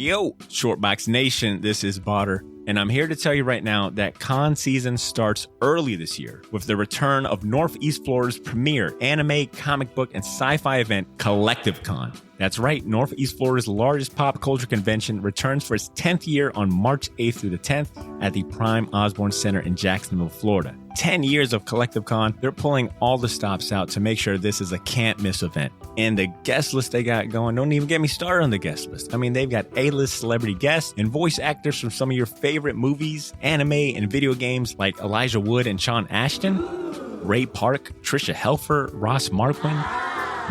Yo, Shortbox Nation, this is Botter, and I'm here to tell you right now that con season starts early this year with the return of Northeast Florida's premier anime, comic book, and sci-fi event, Collective Con. That's right, Northeast Florida's largest pop culture convention returns for its 10th year on March 8th through the 10th at the Prime Osborne Center in Jacksonville, Florida. 10 years of Collective Con, they're pulling all the stops out to make sure this is a can't-miss event. And the guest list they got going, don't even get me started on the guest list. I mean, they've got A-list celebrity guests and voice actors from some of your favorite movies, anime, and video games like Elijah Wood and Sean Ashton, Ray Park, Trisha Helfer, Ross Marquand,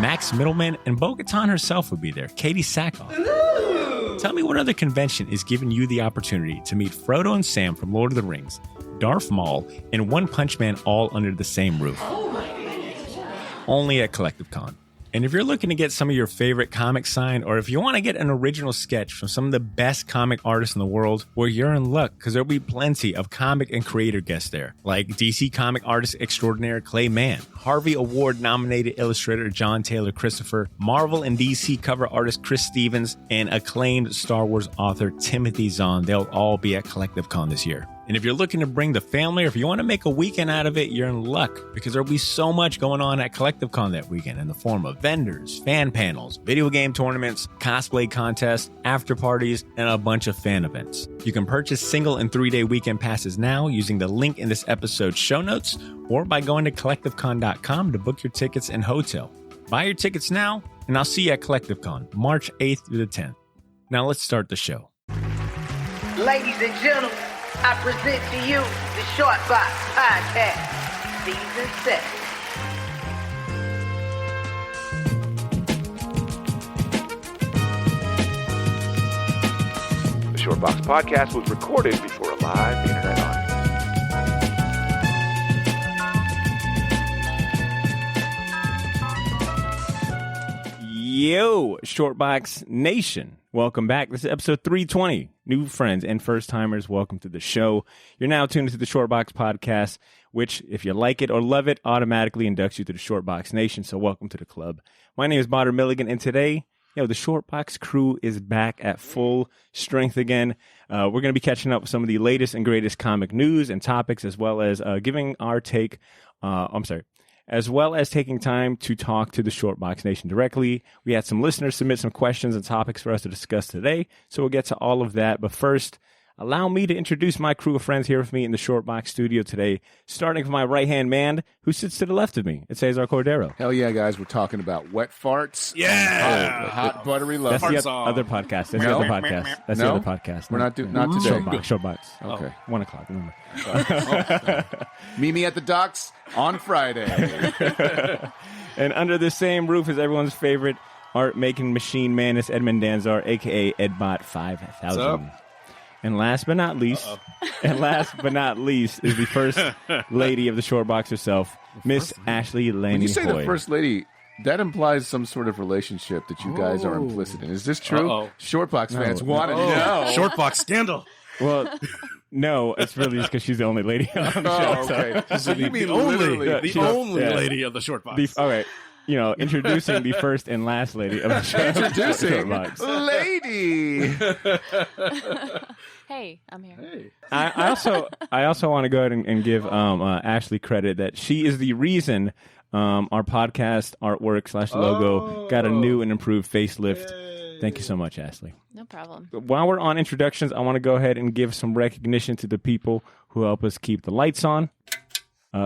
Max Middleman, and Bo-Katan herself will be there, Katie Sackhoff. Tell me what other convention is giving you the opportunity to meet Frodo and Sam from Lord of the Rings, Darth Maul, and One Punch Man all under the same roof. Only at Collective Con. And if you're looking to get some of your favorite comics signed, or if you want to get an original sketch from some of the best comic artists in the world, well, you're in luck, because there'll be plenty of comic and creator guests there, like DC comic artist extraordinaire Clay Mann, Harvey Award-nominated illustrator John Taylor Christopher, Marvel and DC cover artist Chris Stevens, and acclaimed Star Wars author Timothy Zahn. They'll all be at Collective Con this year. And if you're looking to bring the family, or if you want to make a weekend out of it, you're in luck, because there'll be so much going on at Collective Con that weekend in the form of vendors, fan panels, video game tournaments, cosplay contests, after parties, and a bunch of fan events. You can purchase single and 3-day weekend passes now using the link in this episode's show notes, or by going to collectivecon.com to book your tickets and hotel. Buy your tickets now, and I'll see you at Collective Con, March 8th through the 10th. Now let's start the show. Ladies and gentlemen, I present to you the Shortbox Podcast, Season 6. The Shortbox Podcast was recorded before a live internet audience. Yo, Shortbox Nation. Welcome back. This is episode 320. New friends and first-timers, welcome to the show. You're now tuned into the Shortbox Podcast, which, if you like it or love it, automatically inducts you to the Shortbox Nation, so welcome to the club. My name is Botter Milligan, and today, the Shortbox crew is back at full strength again. We're going to be catching up with some of the latest and greatest comic news and topics, as well as giving our take, as well as taking time to talk to the Shortbox Nation directly. We had some listeners submit some questions and topics for us to discuss today, so we'll get to all of that. But first, allow me to introduce my crew of friends here with me in the Shortbox studio today, starting from my right-hand man, who sits to the left of me. It's Cesar Cordero. Hell yeah, guys. We're talking about wet farts. Yeah. Hot buttery love. That's the other podcast. That's the other podcast. That's the other podcast. We're not today. Shortbox. Okay. 1 o'clock, remember. Meet me at the docks on Friday. And under the same roof is everyone's favorite art-making machine man, is Edmund Danzar, a.k.a. Edbot 5000. And last but not least, is the first lady of the Shortbox herself, Miss Ashley Lanning. When you say the first lady, that implies some sort of relationship that you guys are implicit in. Is this true? Shortbox fans want to know. Shortbox scandal. Well, no, it's really just because she's the only lady on the show. Okay. So you mean the only lady of the Shortbox. All right. Introducing the first and last lady of the show. Introducing lady. Hey, I'm here. Hey. I also want to go ahead and give Ashley credit that she is the reason our podcast artwork / logo got a new and improved facelift. Yay. Thank you so much, Ashley. No problem. While we're on introductions, I want to go ahead and give some recognition to the people who help us keep the lights on.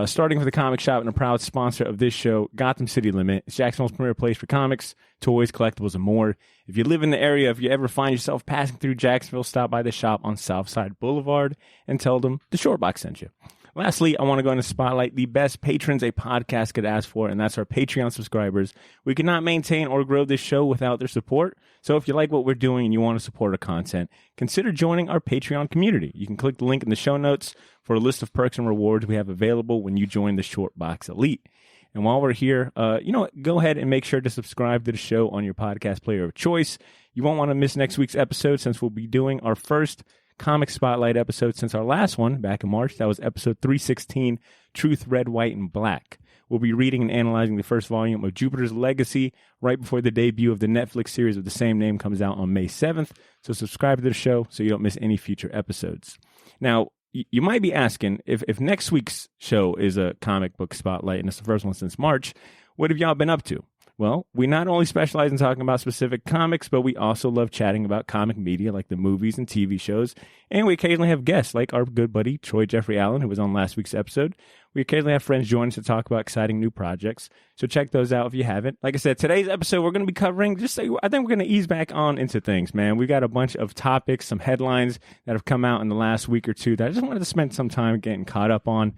Starting with the comic shop and a proud sponsor of this show, Gotham City Limit. It's Jacksonville's premier place for comics, toys, collectibles, and more. If you live in the area, if you ever find yourself passing through Jacksonville, stop by the shop on Southside Boulevard and tell them the Shortbox sent you. Lastly, I want to go in and spotlight the best patrons a podcast could ask for, and that's our Patreon subscribers. We cannot maintain or grow this show without their support. So if you like what we're doing and you want to support our content, consider joining our Patreon community. You can click the link in the show notes for a list of perks and rewards we have available when you join the Shortbox Elite. And while we're here, go ahead and make sure to subscribe to the show on your podcast player of choice. You won't want to miss next week's episode, since we'll be doing our first comic spotlight episode since our last one back in March. That was episode 316, Truth, Red, White, and Black. We'll be reading and analyzing the first volume of Jupiter's Legacy right before the debut of the Netflix series of the same name comes out on May 7th. So subscribe to the show so you don't miss any future episodes. Now, you might be asking, if next week's show is a comic book spotlight and it's the first one since March, what have y'all been up to? Well, we not only specialize in talking about specific comics, but we also love chatting about comic media like the movies and TV shows. And we occasionally have guests like our good buddy Troy Jeffrey Allen, who was on last week's episode. We occasionally have friends join us to talk about exciting new projects. So check those out if you haven't. Like I said, today's episode, we're going to be covering, I think we're going to ease back on into things, man. We got a bunch of topics, some headlines that have come out in the last week or two that I just wanted to spend some time getting caught up on.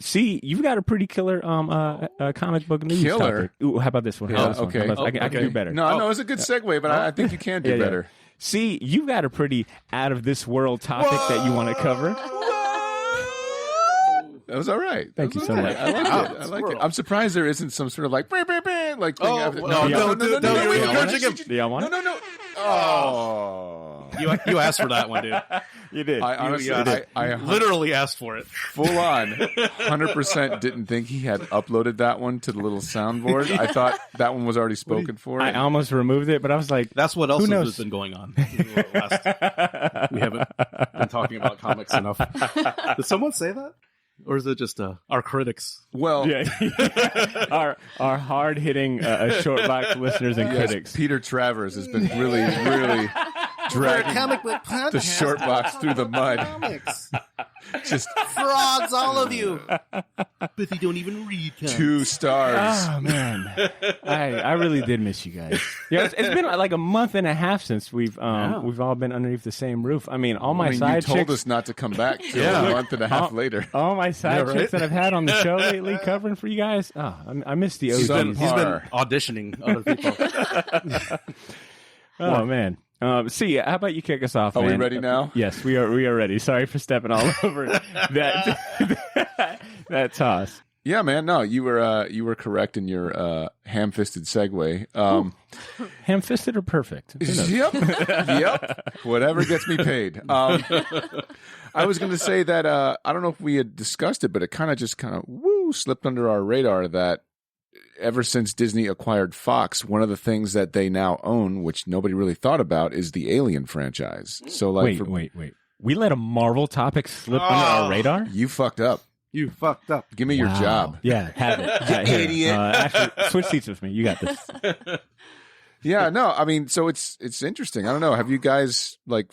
See, you've got a pretty killer comic book news topic. Ooh, how about this one? Yeah, okay. I can do better. No, it's a good segue, but I think you can do better. See, you've got a pretty out-of-this-world topic that you want to cover. That was all right. Thank you so much. I like it. I'm surprised there isn't some sort of like thing. No, you're encouraging him. Do y'all want it? No. Oh. You asked for that one, dude. You did. I honestly I literally asked for it. Full on. 100% didn't think he had uploaded that one to the little soundboard. I thought that one was already spoken for. I almost removed it, but I was like, that's what else has been going on. We haven't been talking about comics enough. Did someone say that? Or is it just our critics? Well, yeah. our hard-hitting short box listeners and critics. Peter Travers has been really dragging the short box through the mud. Comics. Just frauds, all of you. But you don't even read comics. 2 stars. Oh man, I really did miss you guys. Yeah, it's been like a month and a half since we've all been underneath the same roof. I mean, all my side chicks. You told us not to come back till a month and a half later. All my side chicks that I've had on the show lately covering for you guys. Oh, I missed the OG. He's been auditioning other people. Oh man. See, how about you kick us off? Are man? we ready now? Yes, we are ready. Sorry for stepping all over that toss. Yeah, man. No, you were correct in your ham-fisted segue. Ham-fisted or perfect? Yep. Whatever gets me paid. I was going to say that I don't know if we had discussed it, but it kind of slipped under our radar that ever since Disney acquired Fox, one of the things that they now own, which nobody really thought about, is the Alien franchise. So, like, wait. We let a Marvel topic slip under our radar? You fucked up. You fucked up. Give me your job. Yeah, have it. You idiot. Actually, switch seats with me. You got this. Yeah, no, I mean, so it's interesting. I don't know. Have you guys like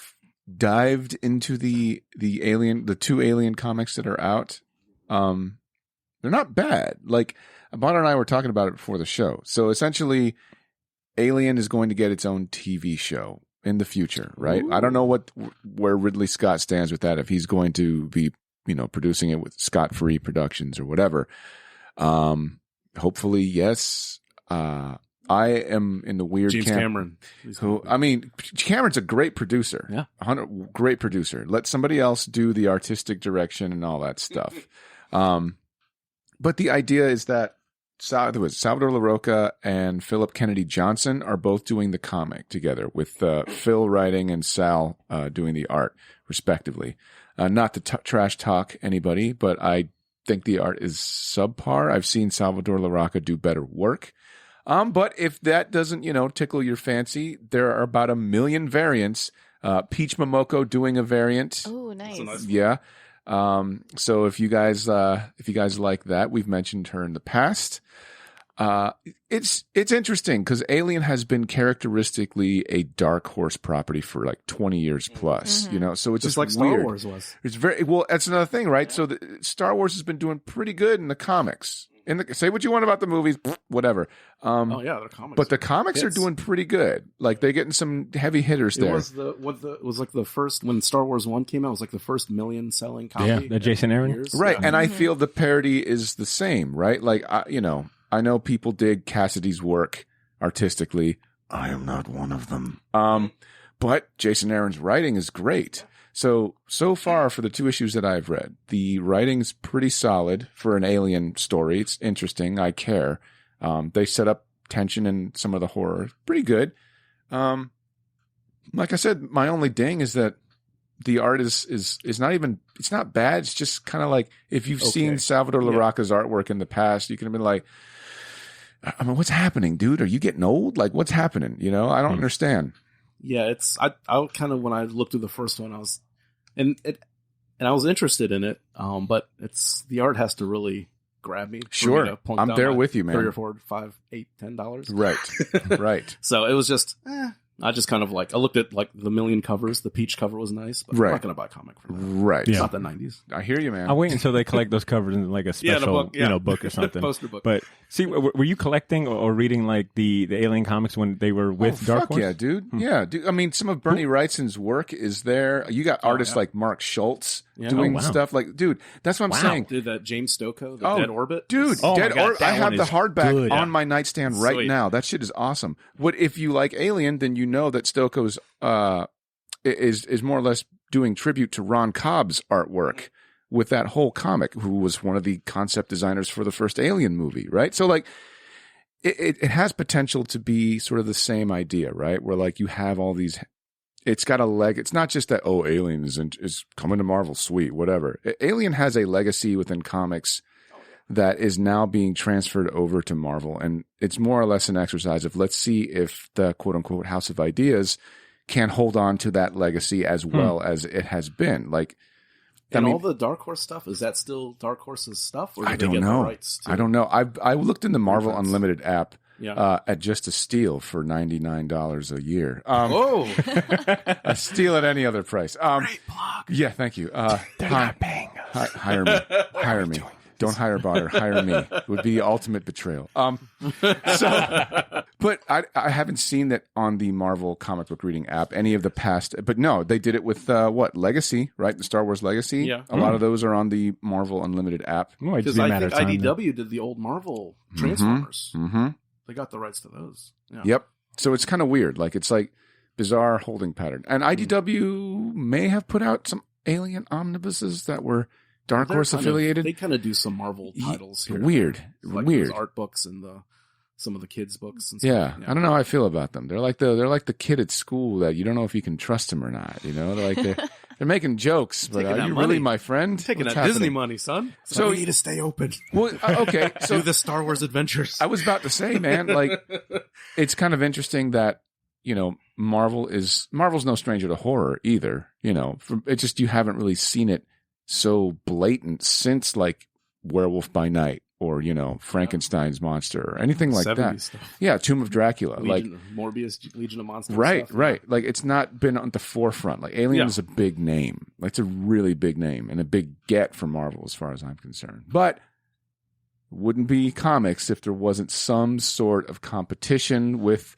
dived into the 2 Alien comics that are out? They're not bad. Like, Abana and I were talking about it before the show. So essentially, Alien is going to get its own TV show in the future, right? Ooh. I don't know where Ridley Scott stands with that. If he's going to be, producing it with Scott-free Productions or whatever. Hopefully, yes. I am in the weird James camp. Cameron. Cameron's a great producer. Yeah, great producer. Let somebody else do the artistic direction and all that stuff. But the idea is that Salvador LaRocca and Philip Kennedy Johnson are both doing the comic together, with Phil writing and Sal doing the art, respectively. Not to trash talk anybody, but I think the art is subpar. I've seen Salvador LaRocca do better work. But if that doesn't, tickle your fancy, there are about 1 million variants. Peach Momoko doing a variant. Oh, nice. Yeah. So if you guys like that, we've mentioned her in the past. It's interesting because Alien has been characteristically a dark horse property for like 20 years plus, so it's just like weird. Star Wars was. It's very, well, that's another thing, right? So Star Wars has been doing pretty good in the comics. Say what you want about the movies, whatever. They're comics. But the comics are doing pretty good. Like, they're getting some heavy hitters there. It was like the first, when Star Wars 1 came out, it was like the first million selling copy. Yeah, the Jason Aaron. Right, and I feel the parody is the same, right? Like, I know people dig Cassidy's work artistically. I am not one of them. But Jason Aaron's writing is great. So far for the 2 issues that I've read, the writing's pretty solid for an Alien story. It's interesting. I care. They set up tension and some of the horror. Pretty good. Like I said, my only ding is that the art is not even, it's not bad. It's just kind of like, if you've seen Salvador Larroca's artwork in the past, you can have been like, I mean, what's happening, dude? Are you getting old? Like, what's happening? You know, I don't understand. Yeah, it's I kind of, when I looked through the first one, I was I was interested in it, but the art has to really grab me. Sure, I'm there with you, man. $3 or $4, $5, $8, $10. Right, right. So it was just, I just kind of like, I looked at like the million covers. The peach cover was nice, but I'm not going to buy a comic for that. Right. It's not the 90s. I hear you, man. I'll wait until they collect those covers in like a special, book or something. Poster book. But see, were you collecting or reading like the Alien comics when they were with Dark Horse? Yeah, dude. Yeah, dude. I mean, some of Bernie Wrightson's work is there. You got artists like Mark Schultz doing stuff like, dude, that's what I'm saying. Did that James Stocco, the Dead Orbit? Dude, Dead Orbit. I have the hardback on my nightstand right now. That shit is awesome. What if you like Alien, then you know that Stocco's is more or less doing tribute to Ron Cobb's artwork with that whole comic, who was one of the concept designers for the first Alien movie, right? So like it has potential to be sort of the same idea, right? Where like you have all these, it's got a leg. It's not just that, Alien is coming to Marvel, sweet, whatever. Alien has a legacy within comics that is now being transferred over to Marvel. And it's more or less an exercise of, let's see if the quote unquote House of Ideas can hold on to that legacy as well as it has been. Like, and all the Dark Horse stuff, is that still Dark Horse's stuff? Or I don't know. The rights to I looked in the Marvel Unlimited app at just a steal for $99 a year. A steal at any other price. Great plug. Yeah, thank you. They're not paying us. Hire me. Hire me. Don't hire Botter, hire me. It would be ultimate betrayal. But I haven't seen that on the Marvel comic book reading app, any of the past. But no, they did it with Legacy, right? The Star Wars Legacy. Yeah. A lot of those are on the Marvel Unlimited app. Because I think IDW did the old Marvel Transformers. Mm-hmm. They got the rights to those. Yeah. Yep. So it's kind of weird. Like, it's like bizarre holding pattern. And IDW may have put out some Alien omnibuses that were Dark Horse affiliated. They kind of do some Marvel titles here. Weird. Those art books and some of the kids' books and stuff. Yeah. I don't know how I feel about them. They're like the kid at school that you don't know if you can trust him or not. You know, they're making jokes, but are you really my friend? Taking that Disney money, son. So you need to stay open. Well, okay. So do the Star Wars adventures. I was about to say, man, like, it's kind of interesting that, you know, Marvel's no stranger to horror either. You know, it's just you haven't really seen it so blatant since like Werewolf by Night or, you know, Frankenstein's monster or anything like that. Stuff. Yeah, Tomb of Dracula, Morbius, Legion of Monsters. Right, stuff. Right. Like, it's not been on the forefront. Like, Alien is a big name. Like, it's a really big name and a big get for Marvel as far as I'm concerned. But wouldn't be comics if there wasn't some sort of competition with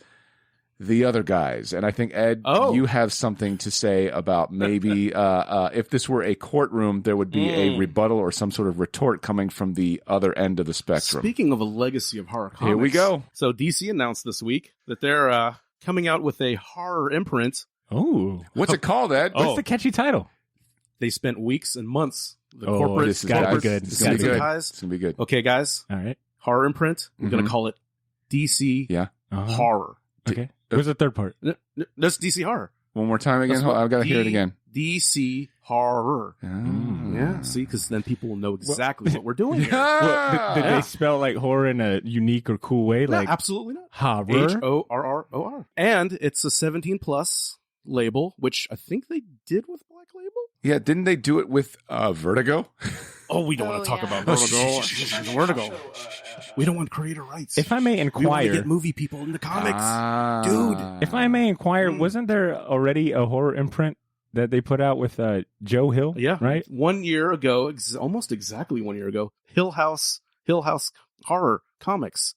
the other guys. And I think, Ed, you have something to say about maybe if this were a courtroom, there would be a rebuttal or some sort of retort coming from the other end of the spectrum. Speaking of a legacy of horror comics. Here we go. So DC announced this week that they're coming out with a horror imprint. Oh. What's it called, Ed? What's the catchy title? They spent weeks and months. The this is gonna be good. It's gonna be good. It's gonna be good. Okay, guys. All right. Horror imprint. We're going to call it DC Horror. Okay. Where's the third part? That's DC Horror. One more time again. I've got to hear it again. DC Horror. Yeah, see, because then people will know exactly what we're doing here. Did they spell like horror in a unique or cool way? No, like absolutely not. Horror? HORROR. And it's a 17+ label, which I think they did with Black Label. Yeah, didn't they do it with Vertigo? Oh, we don't want to talk about Vertigo. Vertigo. We don't want creator rights. If I may inquire, we want to get movie people in the comics, dude. If I may inquire, wasn't there already a horror imprint that they put out with Joe Hill? Yeah, right. 1 year ago, almost exactly 1 year ago, Hill House Horror Comics,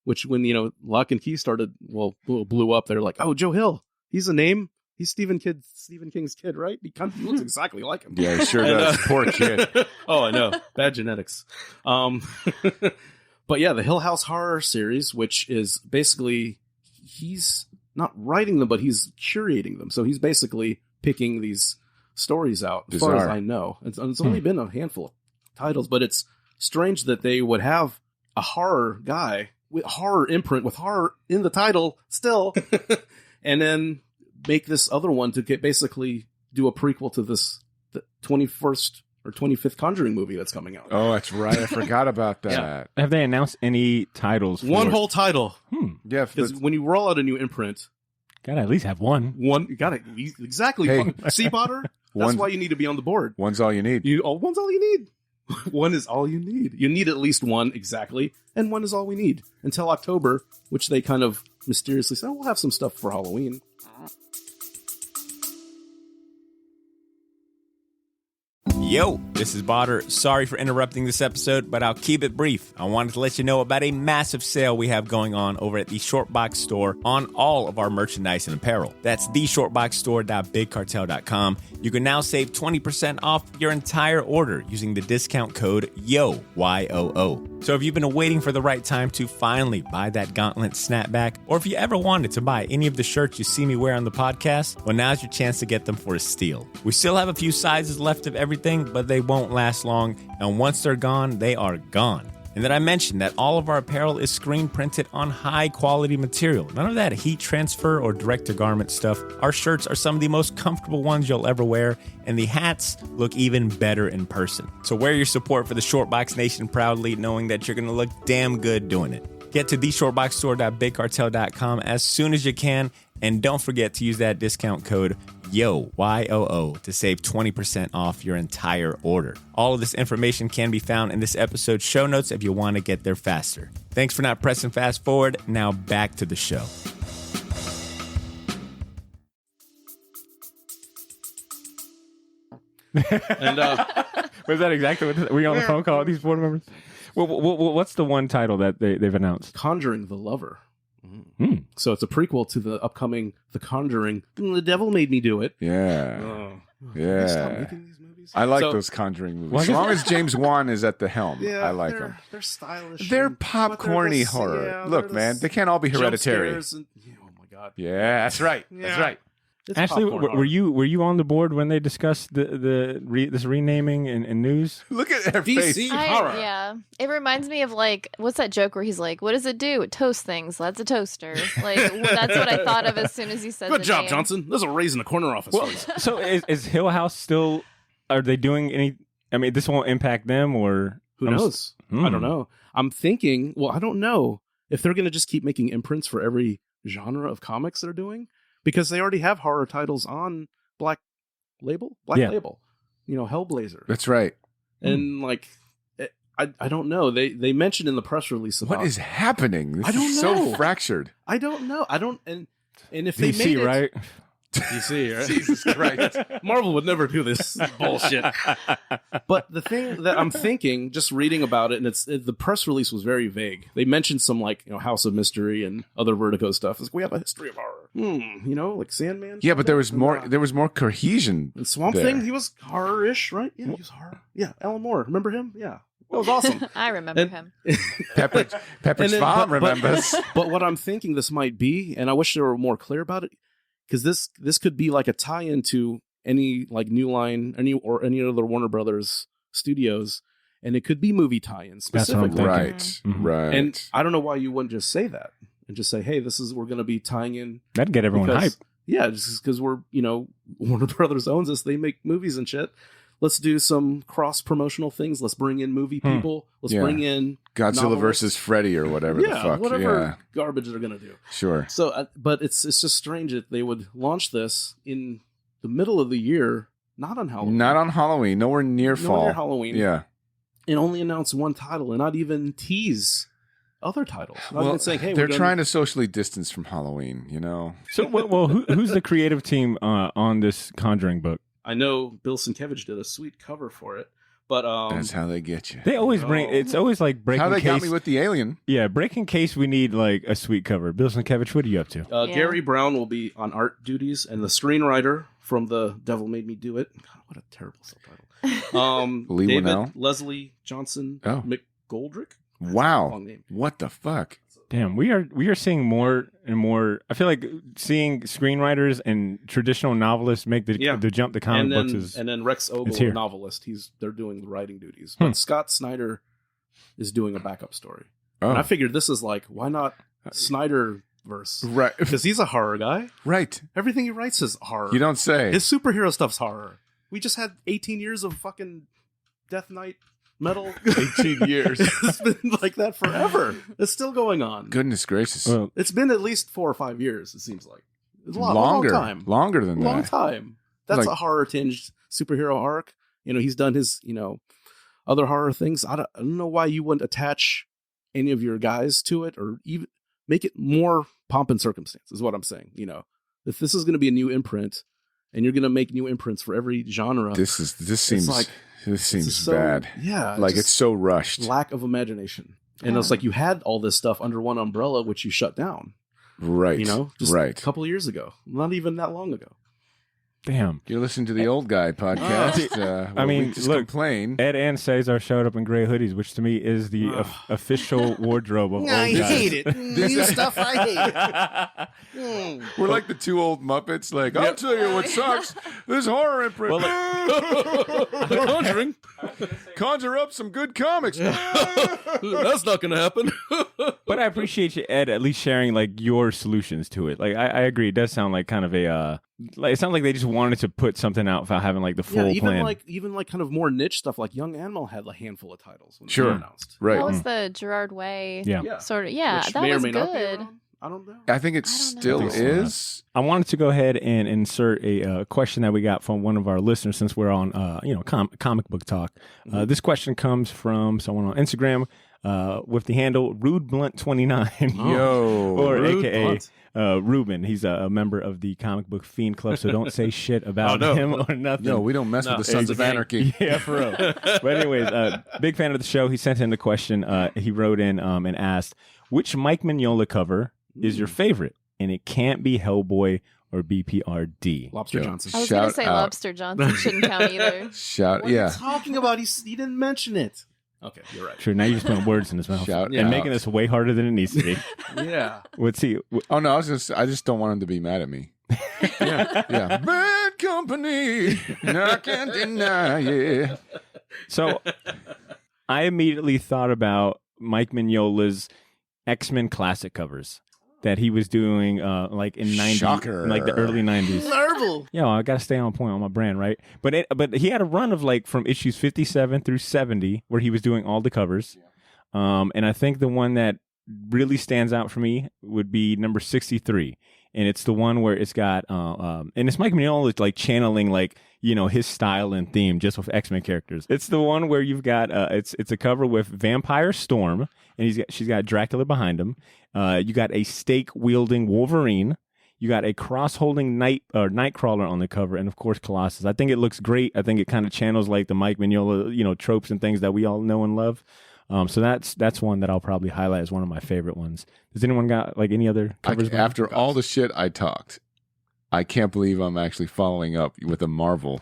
which when Lock and Key started, blew up. They're like, oh, Joe Hill, he's a name. He's Stephen King's kid, right? He looks exactly like him. Yeah, he sure does. Poor kid. Oh, I know. Bad genetics. But yeah, the Hill House Horror series, which is basically, he's not writing them, but he's curating them. So he's basically picking these stories out, as far as I know. It's only been a handful of titles, but it's strange that they would have a horror guy with horror imprint, with horror in the title still, and then make this other one to basically do a prequel to the 21st or 25th Conjuring movie that's coming out. Oh, that's right. I forgot about that. Yeah. Have they announced any titles? One whole title. Yeah, Because when you roll out a new imprint, gotta at least have one. you gotta exactly. Hey. See, Potter? That's why you need to be on the board. One's all you need. One's all you need. One is all you need. You need at least one, exactly, and one is all we need until October, which they kind of mysteriously said, we'll have some stuff for Halloween. Yo, this is Botter. Sorry for interrupting this episode, but I'll keep it brief. I wanted to let you know about a massive sale we have going on over at the Shortbox store on all of our merchandise and apparel. That's theshortboxstore.bigcartel.com. You can now save 20% off your entire order using the discount code YOO, Y-O-O. So if you've been waiting for the right time to finally buy that gauntlet snapback, or if you ever wanted to buy any of the shirts you see me wear on the podcast, well, now's your chance to get them for a steal. We still have a few sizes left of everything, but they won't last long, and once they're gone, they are gone. And then I mentioned that all of our apparel is screen printed on high quality material. None of that heat transfer or direct to garment stuff. Our shirts are some of the most comfortable ones you'll ever wear, and the hats look even better in person. So wear your support for the Shortbox Nation proudly, knowing that you're going to look damn good doing it. Get to theshortboxstore.bigcartel.com as soon as you can, and don't forget to use that discount code YOO, Y-O-O, to save 20% off your entire order. All of this information can be found in this episode's show notes if you want to get there faster. Thanks for not pressing fast forward. Now back to the show. And Was that exactly what? Were you on the phone call with these board members? Well, what's the one title that they've announced? Conjuring the Lover. So it's a prequel to the upcoming The Conjuring. The Devil Made Me Do It. Yeah. Can they stop Yeah. making these movies? I like those Conjuring movies. Well, as long as James Wan is at the helm, I like they're, them. They're stylish. They're and- but popcorny this- horror. yeah, Look, they're man, this they can't all be jump hereditary. scares and- oh my god. Yeah, that's right. That's Yeah. right. It's Ashley, popcorn were horror. you on the board when they discussed this renaming and news? Look at her DC face. horror? Yeah. It reminds me of, like, what's that joke where he's like, what does it do? It toasts things. That's a toaster. Like, that's what I thought of as soon as you said Good the job, name. Johnson. There's a raise in the corner office. Well, for you. so is Hill House still? Are they doing any? I mean, this won't impact them, or Who knows? I don't know. I'm thinking. Well, I don't know if they're going to just keep making imprints for every genre of comics they're doing, because they already have horror titles on Black Label. You know, Hellblazer. That's right. And like, I don't know. They mentioned in the press release about What is happening? This I don't is know. so fractured. I don't know. I don't and if they DC, made it right? DC, right? Jesus Christ. Marvel would never do this bullshit. But the thing that I'm thinking, just reading about it, and the press release was very vague. They mentioned some, like, you know, House of Mystery and other Vertigo stuff. It's like, we have a history of horror. You know, like Sandman. Yeah, but there was more. There was more cohesion. And Swamp there. Thing, he was horror-ish, right? Yeah, he was horror. Yeah, Alan Moore, remember him? Yeah, that was awesome. I remember And- him. Pepperidge And then- Farm but- remembers. But what I'm thinking this might be, and I wish they were more clear about it, because this could be like a tie-in to any, like, New Line, any other Warner Brothers studios, and it could be movie tie-ins That's what I'm specifically. thinking. Right, right. And I don't know why you wouldn't just say that and just say, "Hey, we're going to be tying in." That'd get everyone because- hyped. Yeah, just because we're, you know, Warner Brothers owns us, they make movies and shit. Let's do some cross-promotional things. Let's bring in movie people. Let's Yeah. bring in Godzilla novelists. versus Freddy or whatever the fuck. whatever garbage they're gonna do. Sure. So, but it's just strange that they would launch this in the middle of the year, not on Halloween, Not on Halloween. Nowhere near nowhere fall. near Halloween, Yeah. and only announce one title and not even tease other titles. Not even saying, "Hey, they're we're gonna-" trying to socially distance from Halloween. You know. So, well, who's the creative team on this Conjuring book? I know Bill Sienkiewicz did a sweet cover for it, but That's how they get you. They always bring. It's always like breaking How they case. got me with the alien. Yeah, breaking case. We need like a sweet cover. Bill Sienkiewicz, what are you up to? Yeah. Gary Brown will be on art duties, and the screenwriter from The Devil Made Me Do It. God, what a terrible subtitle. Lee David Winnell? Leslie Johnson Oh. McGoldrick. That's a Wow. long name. What the fuck? Damn, we are seeing more and more. I feel like seeing screenwriters and traditional novelists make the jump to comic books is. And then Rex it's Ogle, here. novelist. They're doing the writing duties, but Scott Snyder is doing a backup story. Oh, And I figured this is like, why not Snyder verse. Right. Because he's a horror guy. Right. Everything he writes is horror. You don't say. His superhero stuff's horror. We just had 18 years of fucking Death Knight metal. 18 years. It's been like that forever. It's still going on. Goodness gracious. Well, It's been at least 4 or 5 years, it seems like. It's a Longer. long time. Longer than Long that. time. That's Like- a horror-tinged superhero arc. He's done his, other horror things. I don't know why you wouldn't attach any of your guys to it or even make it more pomp and circumstance is what I'm saying. If this is going to be a new imprint and you're going to make new imprints for every genre. This seems like- so bad. Yeah. Like just it's so rushed. lack of imagination. And it's like you had all this stuff under one umbrella, which you shut down. Right. Just right. a couple of years ago. Not even that long ago. damn. You're listening to the old guy podcast. I where mean, we just look, complain. Ed and Cesar showed up in gray hoodies, which to me is the official wardrobe of old guys. it. New stuff I hate. We're like the two old Muppets. Like, I'll tell you what sucks. This horror imprint. The Conjuring. Conjure up some good comics. That's not going to happen. But I appreciate you, Ed, at least sharing like your solutions to it. Like I agree, it does sound like kind of a like it sounds like they just wanted to put something out without having like the full plan. Even like kind of more niche stuff. Like Young Animal had a handful of titles when Sure. they were announced. Right. What was the Gerard Way? Yeah. Sort of. Yeah, Which that may or was may not be good. around. I don't know. I think it I don't know. still I think so. is. I wanted to go ahead and insert a question that we got from one of our listeners since we're on comic book talk. This question comes from someone on Instagram with the handle RudeBlunt29. Yo. Or Rude AKA Blunt. Ruben. He's a member of the Comic Book Fiend Club, so don't say shit about him or nothing. No, we don't mess with the Sons of Anarchy. Yeah, for real. But anyways, big fan of the show. He sent in the question. He wrote in and asked, which Mike Mignola cover is your favorite? And it can't be Hellboy or BPRD. Lobster Yo. Johnson. I was going to Shout say out. Lobster Johnson shouldn't count either. Shout, What are yeah. you talking about? He didn't mention it. Okay, you're right. True. Now you're just putting words in his mouth Shout and out. making this way harder than it needs to be. Yeah. Let's see. Oh no, I just don't want him to be mad at me. Yeah. Bad company. I can't deny it. So I immediately thought about Mike Mignola's X-Men classic covers that he was doing like in 90s, Shocker. like the early 90s. Marvel. Yeah, well, I got to stay on point on my brand, right? But he had a run of like from issues 57 through 70 where he was doing all the covers. And I think the one that really stands out for me would be number 63. And it's the one where it's got and it's Mike Mignola like channeling like, his style and theme just with X-Men characters. It's the one where you've got it's a cover with Vampire Storm and she's got Dracula behind him. You got a stake wielding Wolverine. You got a cross-holding Nightcrawler on the cover, and of course Colossus. I think it looks great. I think it kind of channels like the Mike Mignola, tropes and things that we all know and love. So that's one that I'll probably highlight as one of my favorite ones. Does anyone got like any other covers? After all the shit I talked, I can't believe I'm actually following up with a Marvel.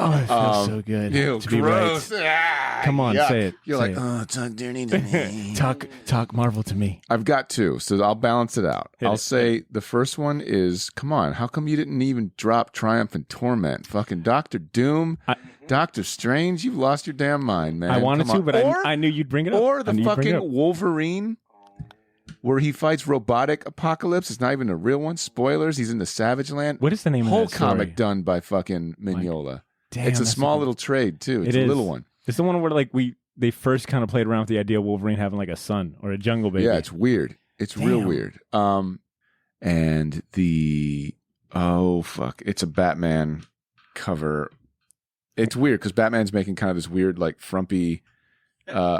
Oh, it feels so good. Ew, to be gross. right. Ah, Come on, yuck. say it. You're Say like, it. oh, talk dirty to me. Talk Marvel to me. I've got two, so I'll balance it out. Hit I'll it. say the first one is, come on, how come you didn't even drop Triumph and Torment? Fucking Doctor Doom, Doctor Strange, you've lost your damn mind, man. I wanted Come to, on. but I knew you'd bring it up. Or I the knew you'd bring it fucking up. Wolverine, where he fights robotic apocalypse. It's not even a real one. Spoilers, he's in the Savage Land. What is the name Whole of that story? comic done by fucking Mignola. Damn, It's a that's small good- little trade, too. It's It a is. little one. It's the one where like they first kind of played around with the idea of Wolverine having like a son or a jungle baby. Yeah, it's weird. It's real Damn. weird. And it's a Batman cover. It's weird because Batman's making kind of this weird, like frumpy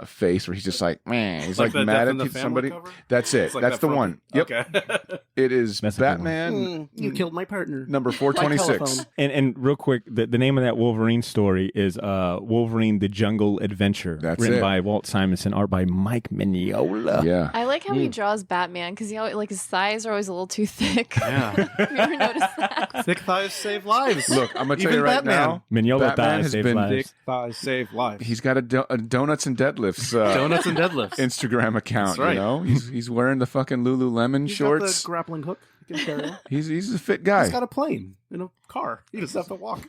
face where he's just like, man, he's like the mad Death at in the Family somebody. cover? That's it. It's like That's that the one. Yep. Okay. It is That's a good one. Batman You killed my partner. number By 426. telephone. And real quick, the name of that Wolverine story is Wolverine: The Jungle Adventure, That's written it. by Walt Simonson, art by Mike Mignola. Yeah. I like how he draws Batman because he always, like his thighs are always a little too thick. Yeah. Have you ever noticed that? Thick thighs save lives. Look, I'm going to tell Even you right Batman. now. Mignola Batman thighs has save been lives. Thick thighs save lives. He's got a donuts and deadlifts Donuts and deadlifts. Instagram account, That's right. you know? He's wearing the fucking Lululemon He's shorts. got the grappling hook. He can carry on. He's a fit guy. He's got a plane in a car. He doesn't have to walk.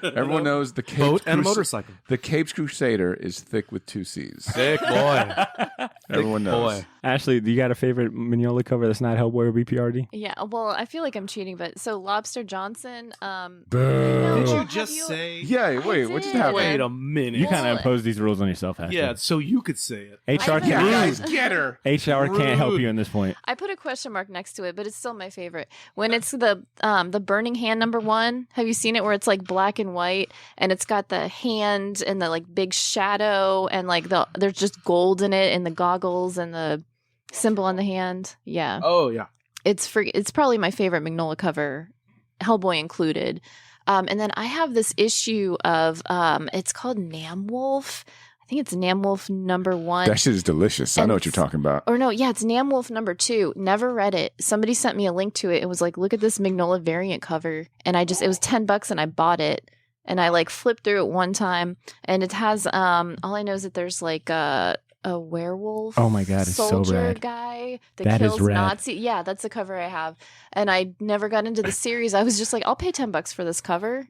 Everyone knows the Capes boat and a motorcycle. The Capes Crusader is thick with two C's. Thick boy. Everyone knows. Boy. Ashley, do you got a favorite Mignola cover that's not Hellboy or BPRD? Yeah, well, I feel like I'm cheating, but so Lobster Johnson. Boo. Did you have just you- say? Yeah, wait, what just did. happened? Wait a minute. You kind of impose these rules on yourself, Ashley. Yeah, so you could say it. HR I can't, know. Guys, get her. HR can't help Rude. you in this point. I put a question mark next to it, but it's still my favorite. When it's the Burning Hand #1, have you seen it where it's like black and white and it's got the hand and the like big shadow and like there's just gold in it and the goggles and the symbol on the hand? Yeah. Oh, yeah. It's probably my favorite Mignola cover, Hellboy included. And then I have this issue of it's called Namwolf. I think it's Namwolf #1. That shit is delicious. I And know what you're talking about. Or no, yeah, it's Namwolf #2. Never read it. Somebody sent me a link to it. It was like, look at this Mignola variant cover. And it was $10 and I bought it. And I like flipped through it one time. And it has, all I know is that there's like a werewolf. Oh my God, it's so soldier rad. guy That is kills rad. Nazi. Yeah, that's the cover I have. And I never got into the series. I was just like, I'll pay $10 for this cover.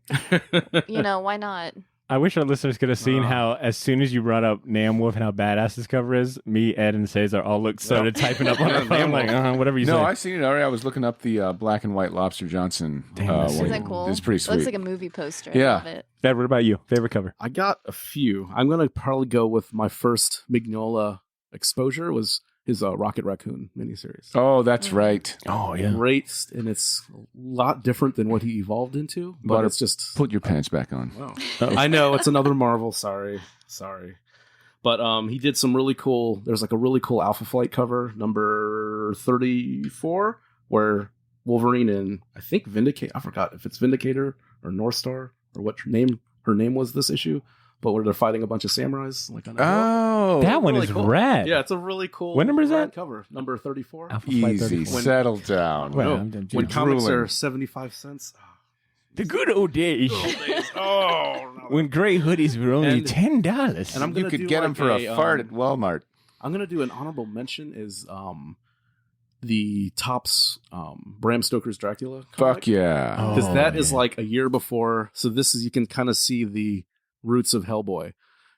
Why not? I wish our listeners could have seen how, as soon as you brought up Namwolf and how badass this cover is, me, Ed, and Cesar all started typing up on our phone, like, whatever you say. No, I've seen it already. I was looking up the black and white Lobster Johnson. Damn, that's Isn't sick. that cool? It's pretty It looks sweet. like a movie poster. Yeah. I love it. Ed, what about you? Favorite cover? I got a few. I'm going to probably go with my first Mignola exposure was his Rocket Raccoon miniseries. Oh, that's right. Oh, yeah. Great, and it's a lot different than what he evolved into, but Butter, it's just... Put your pants back on. Wow. Uh-oh. I know, it's another Marvel. Sorry. But he did some really cool... There's like a really cool Alpha Flight cover, number 34, where Wolverine and I think I forgot if it's Vindicator or North Star or what her name was this issue, but where they're fighting a bunch of samurais. Like on Oh, That one really is cool. rad. Yeah, it's a really cool... What number is rad that? cover, number 34. Alpha Flight easy. 34. Settle down. Well, No, I'm when comics drooling. are 75 cents. The good old days. Oh, no. When gray hoodies were only And- $10. And I'm You gonna could do get them like for a fart at Walmart. I'm gonna do an honorable mention is the Topps Bram Stoker's Dracula. Fuck yeah. Oh. Because that is yeah. like a year before. So you can kind of see the roots of Hellboy.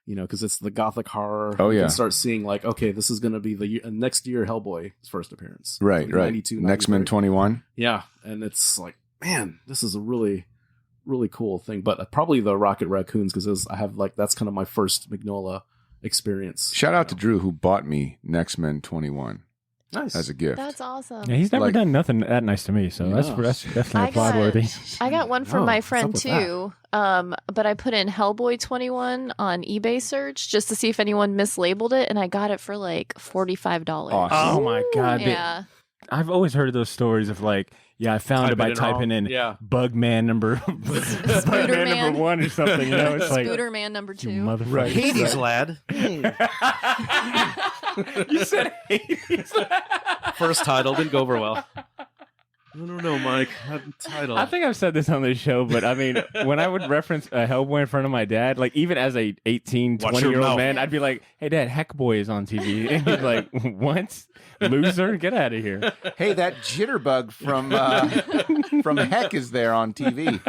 Because it's the gothic horror. Oh, You yeah. can start seeing like, okay, this is going to be the next year Hellboy's first appearance. Right, Like right. 92, Next Men 93. 21. Yeah, and it's like, man, this is a really, really cool thing. But probably the Rocket Raccoons because that's kind of my first Mignola experience. Shout out to Drew who bought me Next Men 21 Nice. as a gift. That's awesome. Yeah, he's never Like- done nothing that nice to me, so Yeah. that's definitely I applaud worthy. I got one from Oh, my what's friend up with too. But I put in Hellboy 21 on eBay search just to see if anyone mislabeled it, and I got it for like $45. Awesome. Oh my God. Yeah. I've always heard those stories of like, yeah, I found it by typing in Bugman number Bugman Man. number 1 or something. It's like Scooter Man #2. you motherfucker. Hades lad. You said Hades. First title didn't go over well. I don't know, Mike. Title. I think I've said this on the show, but I mean, when I would reference a Hellboy in front of my dad, like even as a 18, Watch your 20-year-old mouth. man, I'd be like, hey, Dad, Heckboy is on TV. And he'd be like, what? Loser? Get out of here. Hey, that jitterbug from Heck is there on TV.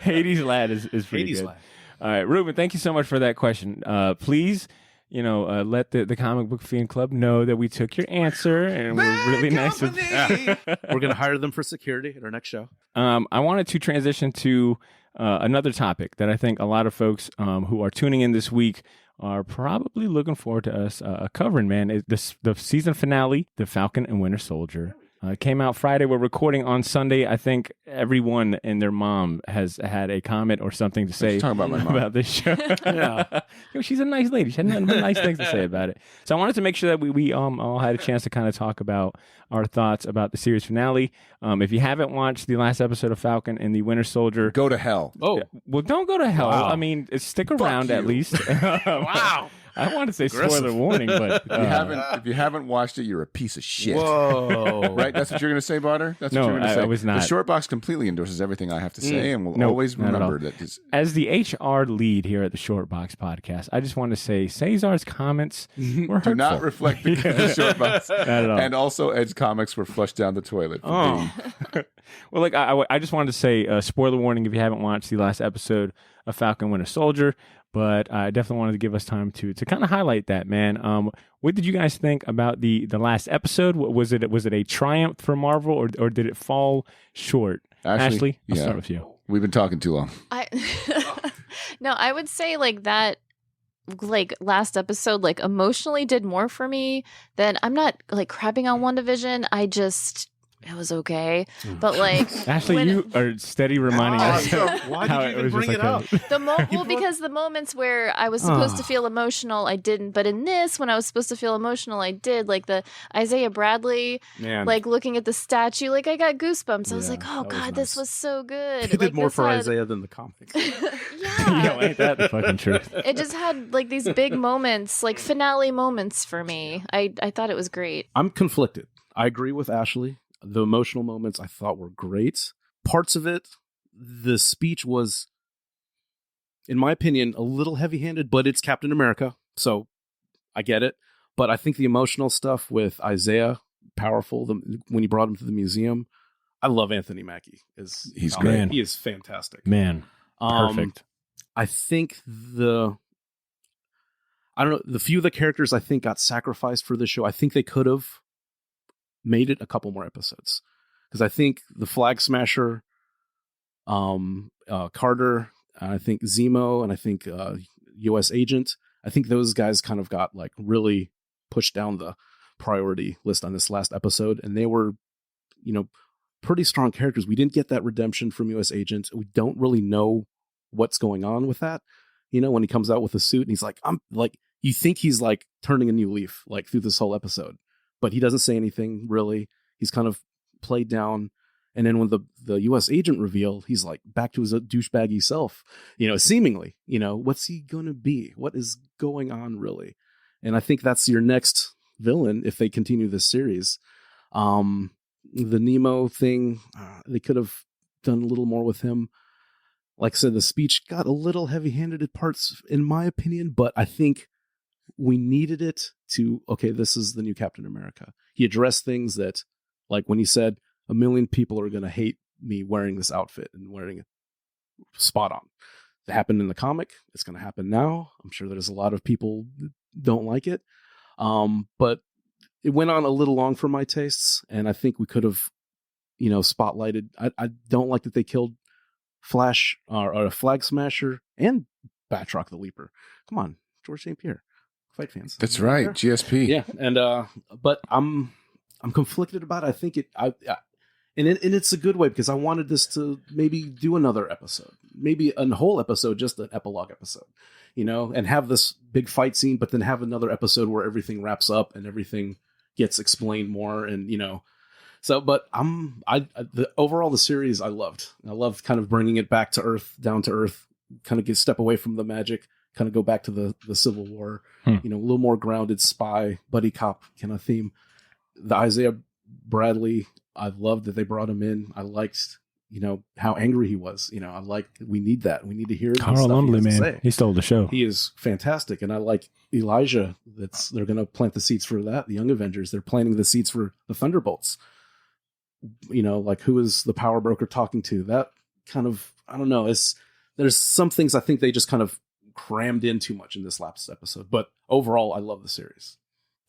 Hades Lad is pretty Hades good. lad. All right, Ruben, thank you so much for that question. Please, let the Comic Book Fiend Club know that we took your answer, and we're really nice. We're gonna hire them for security at our next show. I wanted to transition to another topic that I think a lot of folks who are tuning in this week are probably looking forward to us covering, man. The season finale, The Falcon and Winter Soldier. It came out Friday. We're recording on Sunday. I think everyone and their mom has had a comment or something to say Talking about my mom. about this show. Yeah. She's a nice lady. She had nothing but nice things to say about it. So I wanted to make sure that we all had a chance to kind of talk about our thoughts about the series finale. If you haven't watched the last episode of Falcon and the Winter Soldier, Go to hell. Oh, well, don't go to hell. Wow. I mean, stick around at you. least. Wow. I want to say Aggressive. spoiler warning, but If you haven't watched it, you're a piece of shit. whoa! Right? That's what you're going to say, Butter? That's No, what you're going to say. I was not. The short box completely endorses everything I have to say, and will No, always not at all. remember that. as the HR lead here at the Short Box Podcast, I just want to say Cesar's comments were hurtful. Do not reflect the short box. Not at all. And also, Ed's comics were flushed down the toilet. For being- Well, like I just wanted to say, spoiler warning if you haven't watched the last episode of Falcon Winter Soldier. but I definitely wanted to give us time to kind of highlight that, man. What did you guys think about the last episode? Was it a triumph for Marvel, or did it fall short? Ashley, I'll start with you. We've been talking too long. No, I would say like that. Like last episode, like emotionally did more for me than I'm not like crapping on WandaVision. It was okay, but like Ashley, you are steady reminding us. Why did you even bring it up? Because the moments where I was supposed to feel emotional, I didn't. But in this, when I was supposed to feel emotional, I did. Like the Isaiah Bradley, like looking at the statue, like I got goosebumps. I was like, oh god, this was so good. It did more for Isaiah than the comic. Yeah, ain't that the fucking truth? It just had like these big moments, like finale moments for me. I thought it was great. I'm conflicted. I agree with Ashley. The emotional moments I thought were great. Parts of it, the speech was, in my opinion, a little heavy-handed, but it's Captain America, so I get it. But I think the emotional stuff with Isaiah, powerful, when he brought him to the museum, I love Anthony Mackie. He's great. He is fantastic. Man, perfect. I think the few of the characters I think got sacrificed for this show, I think they could have made it a couple more episodes, because I think the Flag Smasher, Carter, I think Zemo, and I think U.S. Agent, I think those guys kind of got like really pushed down the priority list on this last episode, and they were, pretty strong characters. We didn't get that redemption from U.S. Agent. We don't really know what's going on with that. When he comes out with a suit and he's like, I'm like, you think he's like turning a new leaf like through this whole episode. But he doesn't say anything, really. He's kind of played down. And then when the U.S. agent reveal, he's like back to his douchebaggy self, seemingly. What's he going to be? What is going on, really? And I think that's your next villain if they continue this series. The Nemo thing, they could have done a little more with him. Like I said, the speech got a little heavy-handed at parts, in my opinion, but I think we needed it to, okay, this is the new Captain America. He addressed things that, like when he said, 1 million people are going to hate me wearing this outfit and wearing it spot on. It happened in the comic. It's going to happen now. I'm sure there's a lot of people that don't like it. But it went on a little long for my tastes. And I think we could have, spotlighted. I don't like that they killed Flash or a Flag Smasher and Batroc the Leaper. Come on, George St. Pierre. Fight fans. That's right, GSP. Yeah, and but I'm conflicted about it. I think and it's a good way, because I wanted this to maybe do another episode, maybe a whole episode, just an epilogue episode, and have this big fight scene, but then have another episode where everything wraps up and everything gets explained more, and So, but overall the series I loved. I loved kind of bringing it back to earth, down to earth, kind of step away from the magic. Kind of go back to the Civil War, a little more grounded spy, buddy cop kind of theme. The Isaiah Bradley, I loved that they brought him in. I liked, how angry he was. We need that. We need to hear Carl Lumbly, man. He stole the show. He is fantastic. And I like Elijah. They're going to plant the seeds for that. The Young Avengers, they're planting the seeds for the Thunderbolts. Like who is the power broker talking to? That kind of, I don't know. There's some things I think they just kind of crammed in too much in this last episode, but overall I love the series.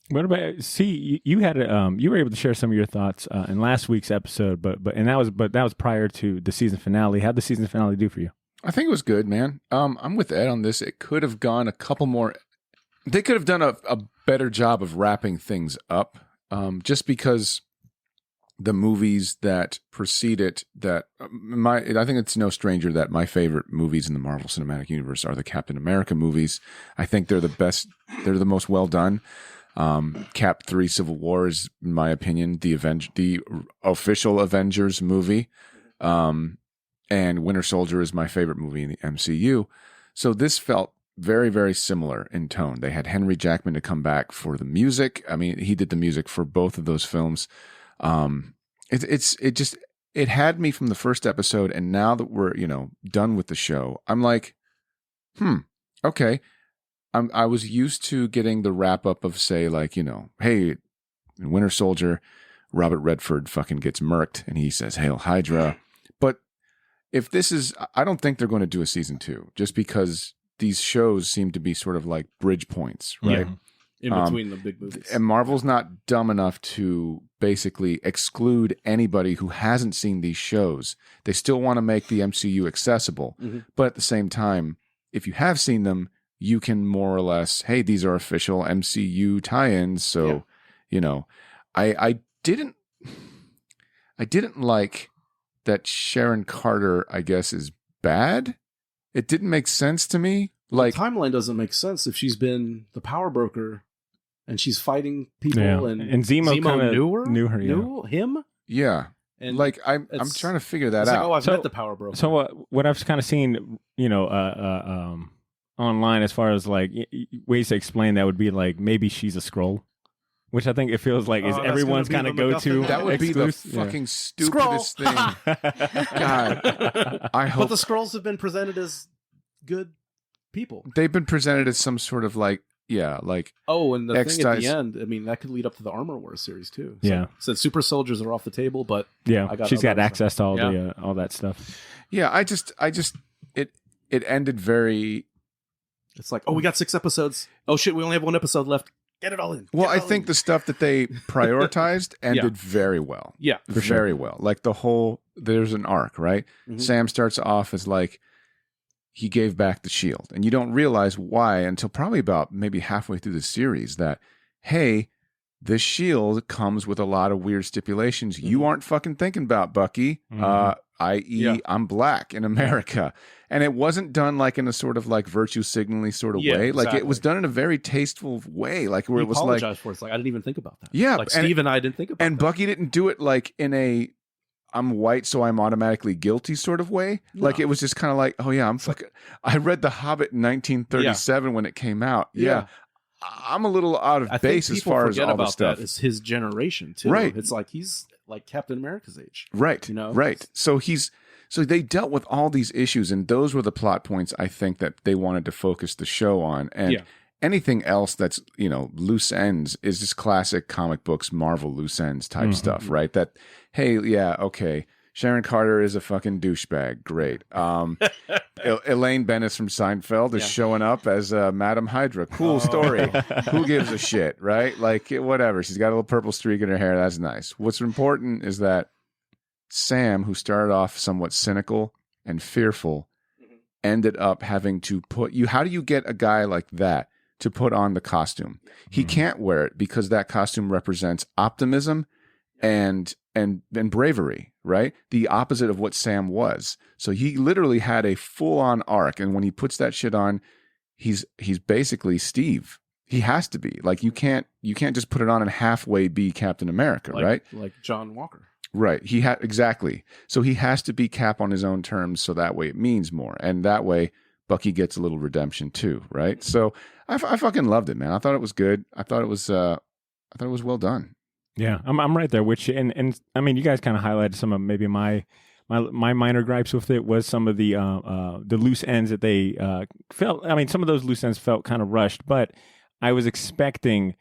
What about you had you were able to share some of your thoughts in last week's episode, but that was prior to the season finale. How'd the season finale do for you? I think it was good, man. I'm with Ed on this. It could have gone a couple more. They could have done a better job of wrapping things up, just because the movies that precede it, I think it's no stranger that my favorite movies in the Marvel Cinematic Universe are the Captain America movies. I think they're the best. They're the most well done. Cap 3 Civil War is, in my opinion, the official Avengers movie. And Winter Soldier is my favorite movie in the MCU. So this felt very, very similar in tone. They had Henry Jackman to come back for the music. I mean, he did the music for both of those films. It had me from the first episode, and now that we're, done with the show, I'm like, okay. I was used to getting the wrap up of, say, like, hey, in Winter Soldier, Robert Redford fucking gets murked and he says, Hail Hydra. But if this is, I don't think they're going to do a season 2, just because these shows seem to be sort of like bridge points, right? In between the big movies. And Marvel's not dumb enough to basically exclude anybody who hasn't seen these shows. They still want to make the MCU accessible. But at the same time, if you have seen them, you can more or less, hey, these are official MCU tie-ins. So, you know, I didn't like that Sharon Carter, I guess, is bad. It didn't make sense to me. Like, the timeline doesn't make sense if she's been the power broker and she's fighting people, and Zemo kind of knew her, knew him. Yeah, and like I'm trying to figure that out. Like, I've met the power broker. So what I've kind of seen, you know, online as far as like ways to explain that would be like maybe she's a Skrull, which I think it feels like is everyone's kind of go-to. That would be the fucking stupidest thing. God, I hope. But the Skrulls have been presented as good people. They've been presented as some sort of like. Yeah, like and the thing at the end, I mean, that could lead up to the Armor Wars series too. So super soldiers are off the table, but she's got access to all the all that stuff. Yeah, I just it ended very. It's like, we got 6 episodes. Oh shit, we only have 1 episode left. Get it all in. Well, I think the stuff that they prioritized ended very well. Yeah, for sure. Very well. Like there's an arc, right? Sam starts off as like. He gave back the shield. And you don't realize why until probably about maybe halfway through the series that, hey, this shield comes with a lot of weird stipulations you aren't fucking thinking about, Bucky, i.e. I'm black in America. And it wasn't done like in a sort of like virtue signaling sort of way. Like it was done in a very tasteful way. Like where it was like. For it. It's like, I didn't even think about that. Yeah. Like Steve and I didn't think about that. And Bucky didn't do it like in a I'm white, so I'm automatically guilty sort of way. No. Like it was just kind of like, oh yeah, I'm fucking. I read The Hobbit in 1937 when it came out. Yeah. I'm a little out of base as far as all the stuff. That. It's his generation too. Right. It's like he's like Captain America's age. Right. You know. Right. So they dealt with all these issues, and those were the plot points I think that they wanted to focus the show on. And anything else that's, you know, loose ends is just classic comic books, Marvel loose ends type stuff, right? That, hey, yeah, okay, Sharon Carter is a fucking douchebag. Great. Elaine Bennis from Seinfeld is showing up as Madam Hydra. Cool story. Who gives a shit, right? Like, whatever. She's got a little purple streak in her hair. That's nice. What's important is that Sam, who started off somewhat cynical and fearful, ended up having to put you. How do you get a guy like that to put on the costume? He can't wear it because that costume represents optimism and bravery, right? The opposite of what Sam was. So he literally had a full-on arc, and when he puts that shit on, he's basically Steve. He has to be. Like you can't just put it on and halfway be Captain America, right? Like John Walker. Right. Exactly. So he has to be Cap on his own terms, so that way it means more. And that way Bucky gets a little redemption too, right? So I fucking loved it, man. I thought it was good. I thought it was well done. Yeah, I'm right there with you. And I mean, you guys kind of highlighted some of maybe my minor gripes with it was some of the loose ends that they felt. I mean, some of those loose ends felt kind of rushed, but I was expecting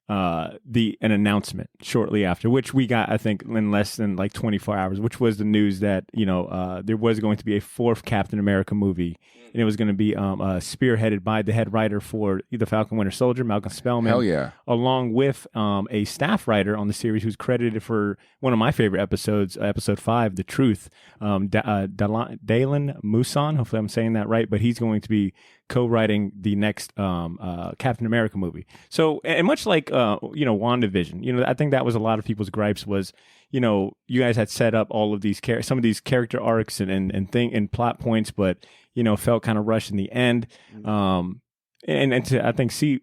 an announcement shortly after, which we got, I think, in less than like 24 hours, which was the news that, you know, there was going to be a 4th Captain America movie, and it was going to be spearheaded by the head writer for The Falcon Winter Soldier, Malcolm Spellman. Hell yeah. Along with a staff writer on the series who's credited for one of my favorite episodes, episode 5, The Truth, Dalen Muson. Hopefully I'm saying that right, but he's going to be co-writing the next Captain America movie. So, and much like WandaVision, you know, I think that was a lot of people's gripes was, you know, you guys had set up all of these some of these character arcs and plot points, but you know, felt kind of rushed in the end. I think C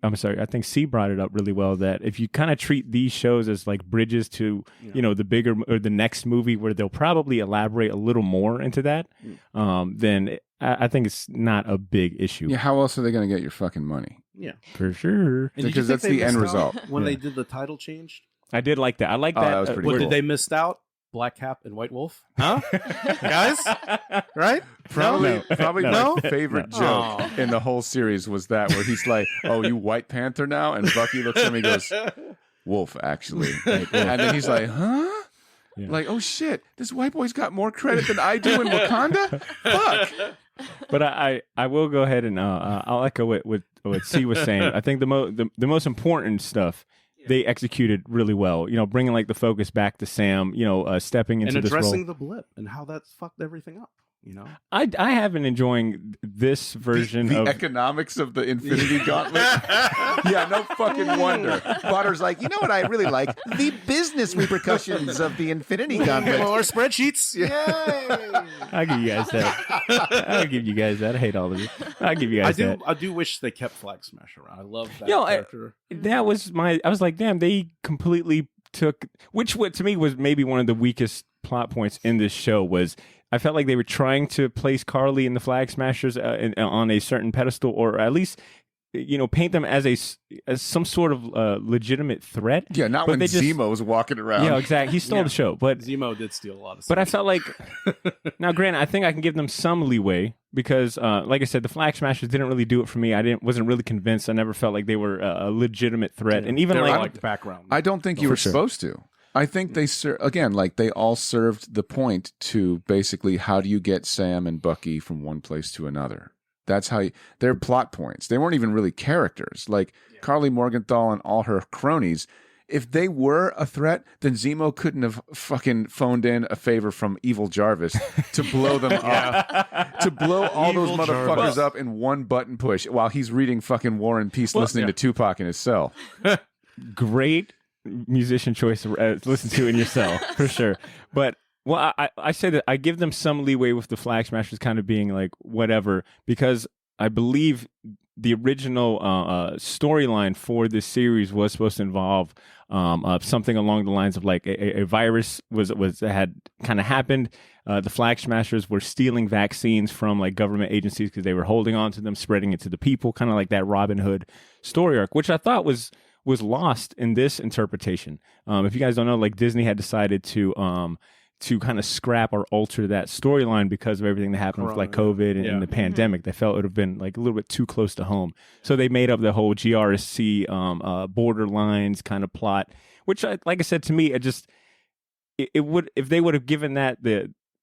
brought it up really well that if you kind of treat these shows as like bridges to, you know, the bigger or the next movie where they'll probably elaborate a little more into that, then I think it's not a big issue. Yeah, how else are they going to get your fucking money? Yeah, for sure. Because that's the end result. When they did the title change, I did like that. I like that. That was pretty cool. Did they missed out? Black Cap and White Wolf? Huh? Guys? Right? Probably my favorite joke in the whole series was that where he's like, oh, you White Panther now? And Bucky looks at him and goes, Wolf, actually. And then he's like, huh? Yeah. Like, oh shit, this white boy's got more credit than I do in Wakanda. Fuck. But I will go ahead and I'll echo what C was saying. I think the most important stuff they executed really well. You know, bringing like the focus back to Sam. You know, stepping into and this role. addressing the blip and how that fucked everything up. You know, I have been enjoying this version the of economics of the Infinity Gauntlet. Yeah, no fucking wonder. Potter's like, you know what I really like? The business repercussions of the Infinity Gauntlet. more spreadsheets. Yay! I'll give you guys that. I'll give you guys that. I hate all of you. I'll give you guys that. I do wish they kept Flag Smash around. I love that Yo, character. That was I was like, damn, they completely took, which what to me was maybe one of the weakest plot points in this show was I felt like they were trying to place Carly and the Flag Smashers on a certain pedestal, or at least, you know, paint them as some sort of legitimate threat. Yeah, not when Zemo was walking around. Yeah, exactly. He stole the show, but Zemo did steal a lot of stuff. But I felt like now, granted, I think I can give them some leeway because, like I said, the Flag Smashers didn't really do it for me. Wasn't really convinced. I never felt like they were a legitimate threat, and even like the background. I don't think you were supposed to. I think they they all served the point to basically how do you get Sam and Bucky from one place to another. That's how they're plot points. They weren't even really characters. Like Carly Morgenthau and all her cronies. If they were a threat, then Zemo couldn't have fucking phoned in a favor from Evil Jarvis to blow them up. To blow all those motherfuckers up in one button push while he's reading fucking War and Peace listening to Tupac in his cell. Great musician choice to listen to in your cell, for sure. But well, I say that I give them some leeway with the Flag Smashers kind of being like whatever, because I believe the original storyline for this series was supposed to involve something along the lines of like a virus had kind of happened. The Flag Smashers were stealing vaccines from like government agencies because they were holding on to them, spreading it to the people, kind of like that Robin Hood story arc, which I thought was lost in this interpretation. If you guys don't know, like Disney had decided to kind of scrap or alter that storyline because of everything that happened with like COVID and the pandemic. They felt it would have been like a little bit too close to home. So they made up the whole GRSC borderlines kind of plot, which like I said, to me, it would, if they would have given that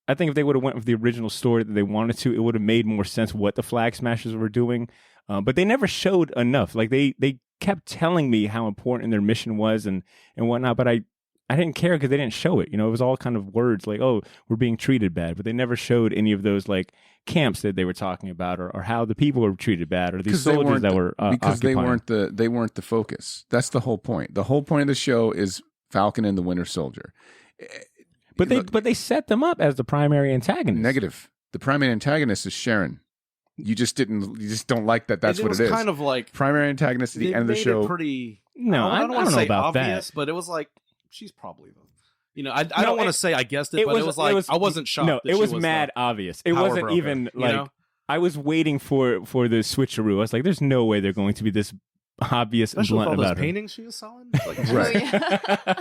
I think if they would have went with the original story that they wanted to, it would have made more sense what the Flag Smashers were doing. But they never showed enough. Like they kept telling me how important their mission was and whatnot, but I didn't care because they didn't show it. You know, it was all kind of words like, oh, we're being treated bad, but they never showed any of those like camps that they were talking about or how the people were treated bad or these soldiers that were because occupying. they weren't the focus. That's the whole point. The whole point of the show is Falcon and the Winter Soldier. But they set them up as the primary antagonist. Negative. The primary antagonist is Sharon. You just don't like that. That's what it is. Kind of like primary antagonist at the end of the show. Pretty. No, I don't want to say about obvious, that. But it was like she's probably the. You know, I don't want to say I guessed it, but it was like I wasn't shocked. No, it was mad obvious. It wasn't even like you know? I was waiting for the switcheroo. I was like, "There's no way they're going to be this obvious especially and blunt with all about those paintings she was selling." Like, right.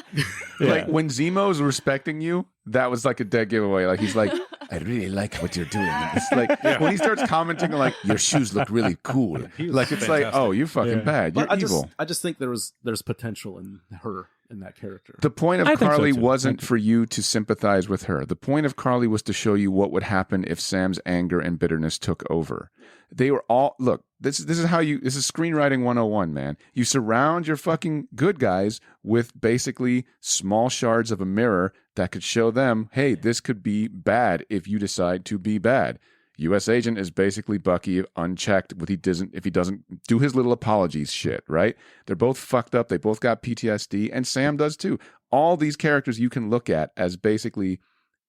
Like when Zemo's respecting you, that was like a dead giveaway. Like he's like, I really like what you're doing. And it's like when he starts commenting like your shoes look really cool. Like it's fantastic. Like, oh, you're fucking bad. You're evil. I just think there's potential in her in that character. The point of Carly wasn't for you to sympathize with her. The point of Carly was to show you what would happen if Sam's anger and bitterness took over. They were all look. This is screenwriting 101, man. You surround your fucking good guys with basically small shards of a mirror that could show them, hey, this could be bad if you decide to be bad. U.S. Agent is basically Bucky unchecked if he doesn't do his little apologies shit, right? They're both fucked up. They both got PTSD, and Sam does too. All these characters you can look at as basically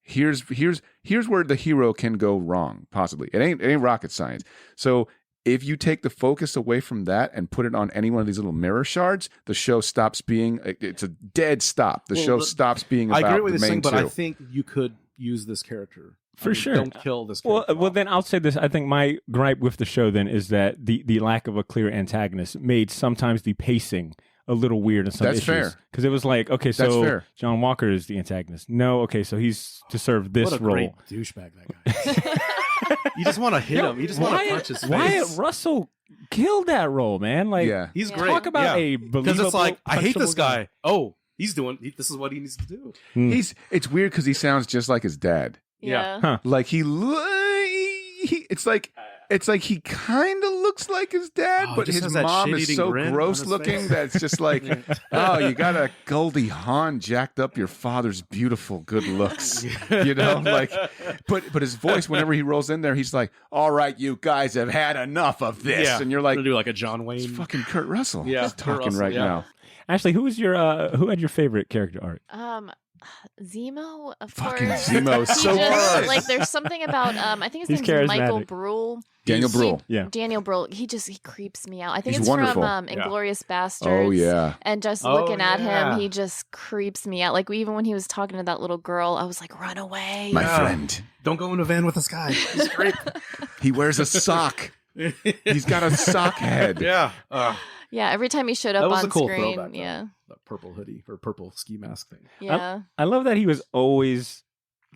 here's where the hero can go wrong, possibly. It ain't rocket science. So if you take the focus away from that and put it on any one of these little mirror shards, the show stops being. It's a dead stop. The show stops being about I agree with the this main thing, but two. I think you could use this character. Sure. Don't kill this character. Well, then I'll say this. I think my gripe with the show then is that the lack of a clear antagonist made sometimes the pacing a little weird in some issues. That's fair. Because it was like, okay, so John Walker is the antagonist. No, okay, so he's to serve this what a role. Great douchebag that guy. You just want to hit him. You just want to punch his face. Wyatt Russell killed that role, man. Like, he's great. Talk about a believable, because it's like I hate this guy. Oh, This is what he needs to do. It's weird because he sounds just like his dad. Yeah. Huh. Like it's like he kind of looks like his dad, Oh, but just his has that mom is shit-eating so grin on gross his looking face. that it's just like, oh, you got a Goldie Hawn jacked up your father's beautiful good looks, like. But his voice, whenever he rolls in there, he's like, "All right, you guys have had enough of this," and you're like, gonna do like a John Wayne. "It's fucking Kurt Russell, Yeah, he's Kurt talking Russell, right yeah. now." Ashley, who had your favorite character arc? Zemo, of Fucking course. Zemo, He so just, good. like, there's something about I think his He's name's Michael charismatic. Brule. Daniel Bruhl. Yeah. Daniel Brühl. He creeps me out. I think He's it's wonderful. from Inglourious Bastards. Oh yeah, And just Oh, looking at yeah. him, he just creeps me out. Like, even when he was talking to that little girl, I was like, run away. my Yeah. friend. Don't go in a van with this guy. He's great. He wears a sock. He's got a sock head. Yeah. Yeah, every time he showed up That was on a cool screen. throwback, though. Yeah. That purple hoodie or purple ski mask thing. Yeah. I love that he was always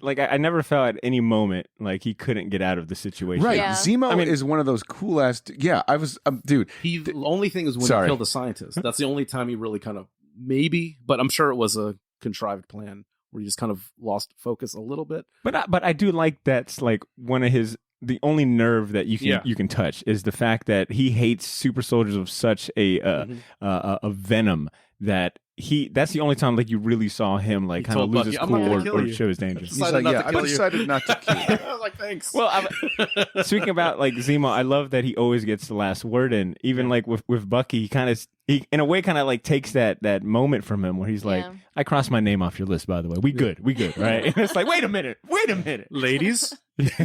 like I never felt at any moment like he couldn't get out of the situation. Right, Yeah. Zemo I mean- is one of those cool ass. Yeah, I was, dude. The only thing is when Sorry. he killed the scientist. That's the only time he really kind of but I'm sure it was a contrived plan where he just kind of lost focus a little bit. But I do like that's like one of the only nerve that you can touch is the fact that he hates super soldiers of such a venom that that's the only time like you really saw him like He kind of told lose Bucky, his "I'm not cool gonna kill or you." show his danger. He's Decided like, not yeah, to I've kill you. decided not to kill you. I was like, thanks. Well, speaking about like Zemo, I love that he always gets the last word in. Even like with Bucky, he in a way kind of like takes that moment from him where he's like, Yeah. "I crossed my name off your list, by the way. We good, right?" And it's like, wait a minute. Ladies. Fucking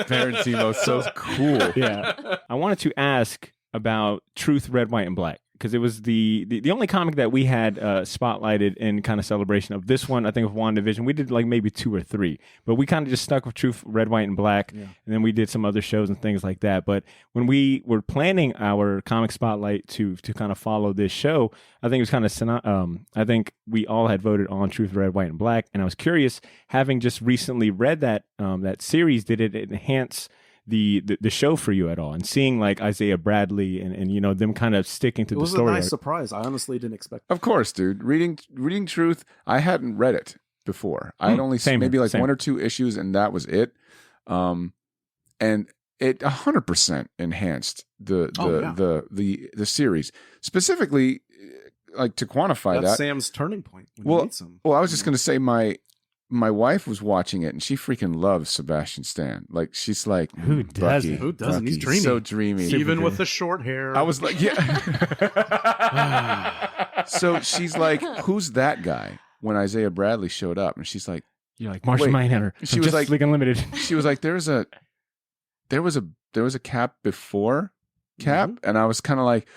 Baron Zemo's so cool. Yeah, I wanted to ask about Truth, Red, White, and Black. Because it was the only comic that we had spotlighted in kind of celebration of this one, I think, of WandaVision. We did like maybe 2 or 3, but we kind of just stuck with Truth, Red, White, and Black, and then we did some other shows and things like that. But when we were planning our comic spotlight to kind of follow this show, I think it was kind of I think we all had voted on Truth, Red, White, and Black, and I was curious, having just recently read that series, did it enhance the show for you at all, and seeing like Isaiah Bradley and them kind of sticking to It the was a story? nice surprise. I honestly didn't expect Of course, dude. Reading Truth, I hadn't read it before. I had only seen same maybe here, like same. 1 or 2 issues, and that was it. And it 100% enhanced the series. Specifically, like to quantify that's that. Sam's turning point when Well, he meets him. Well, I was just going to say my wife was watching it, and she freaking loves Sebastian Stan. Like, she's like, Who Bucky, doesn't? Who doesn't? He's Bucky, dreamy. so dreamy. Even with the short hair. I was like, yeah. So she's like, who's that guy? When Isaiah Bradley showed up, and she's like, You're like Martian Wait, Mindhunter. she From was Justice like- League Unlimited. she was like, there was a Cap before Cap, and I was kind of like,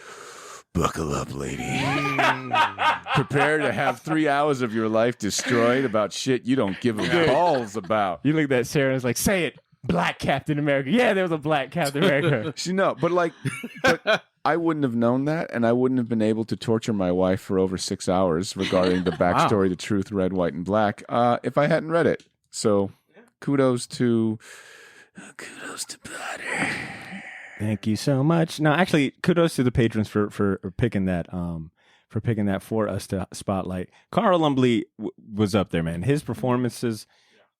buckle up, lady. Prepare to have 3 hours of your life destroyed about shit you don't give a balls about. You looked at Sarah and was like, "Say it, Black Captain America." Yeah, there was a Black Captain America. But I wouldn't have known that, and I wouldn't have been able to torture my wife for over 6 hours regarding the backstory to Truth, Red, White, and Black if I hadn't read it. So kudos to Butter. Thank you so much. No, actually, kudos to the patrons for picking that for us to spotlight. Carl Lumbly was up there, man. His performances,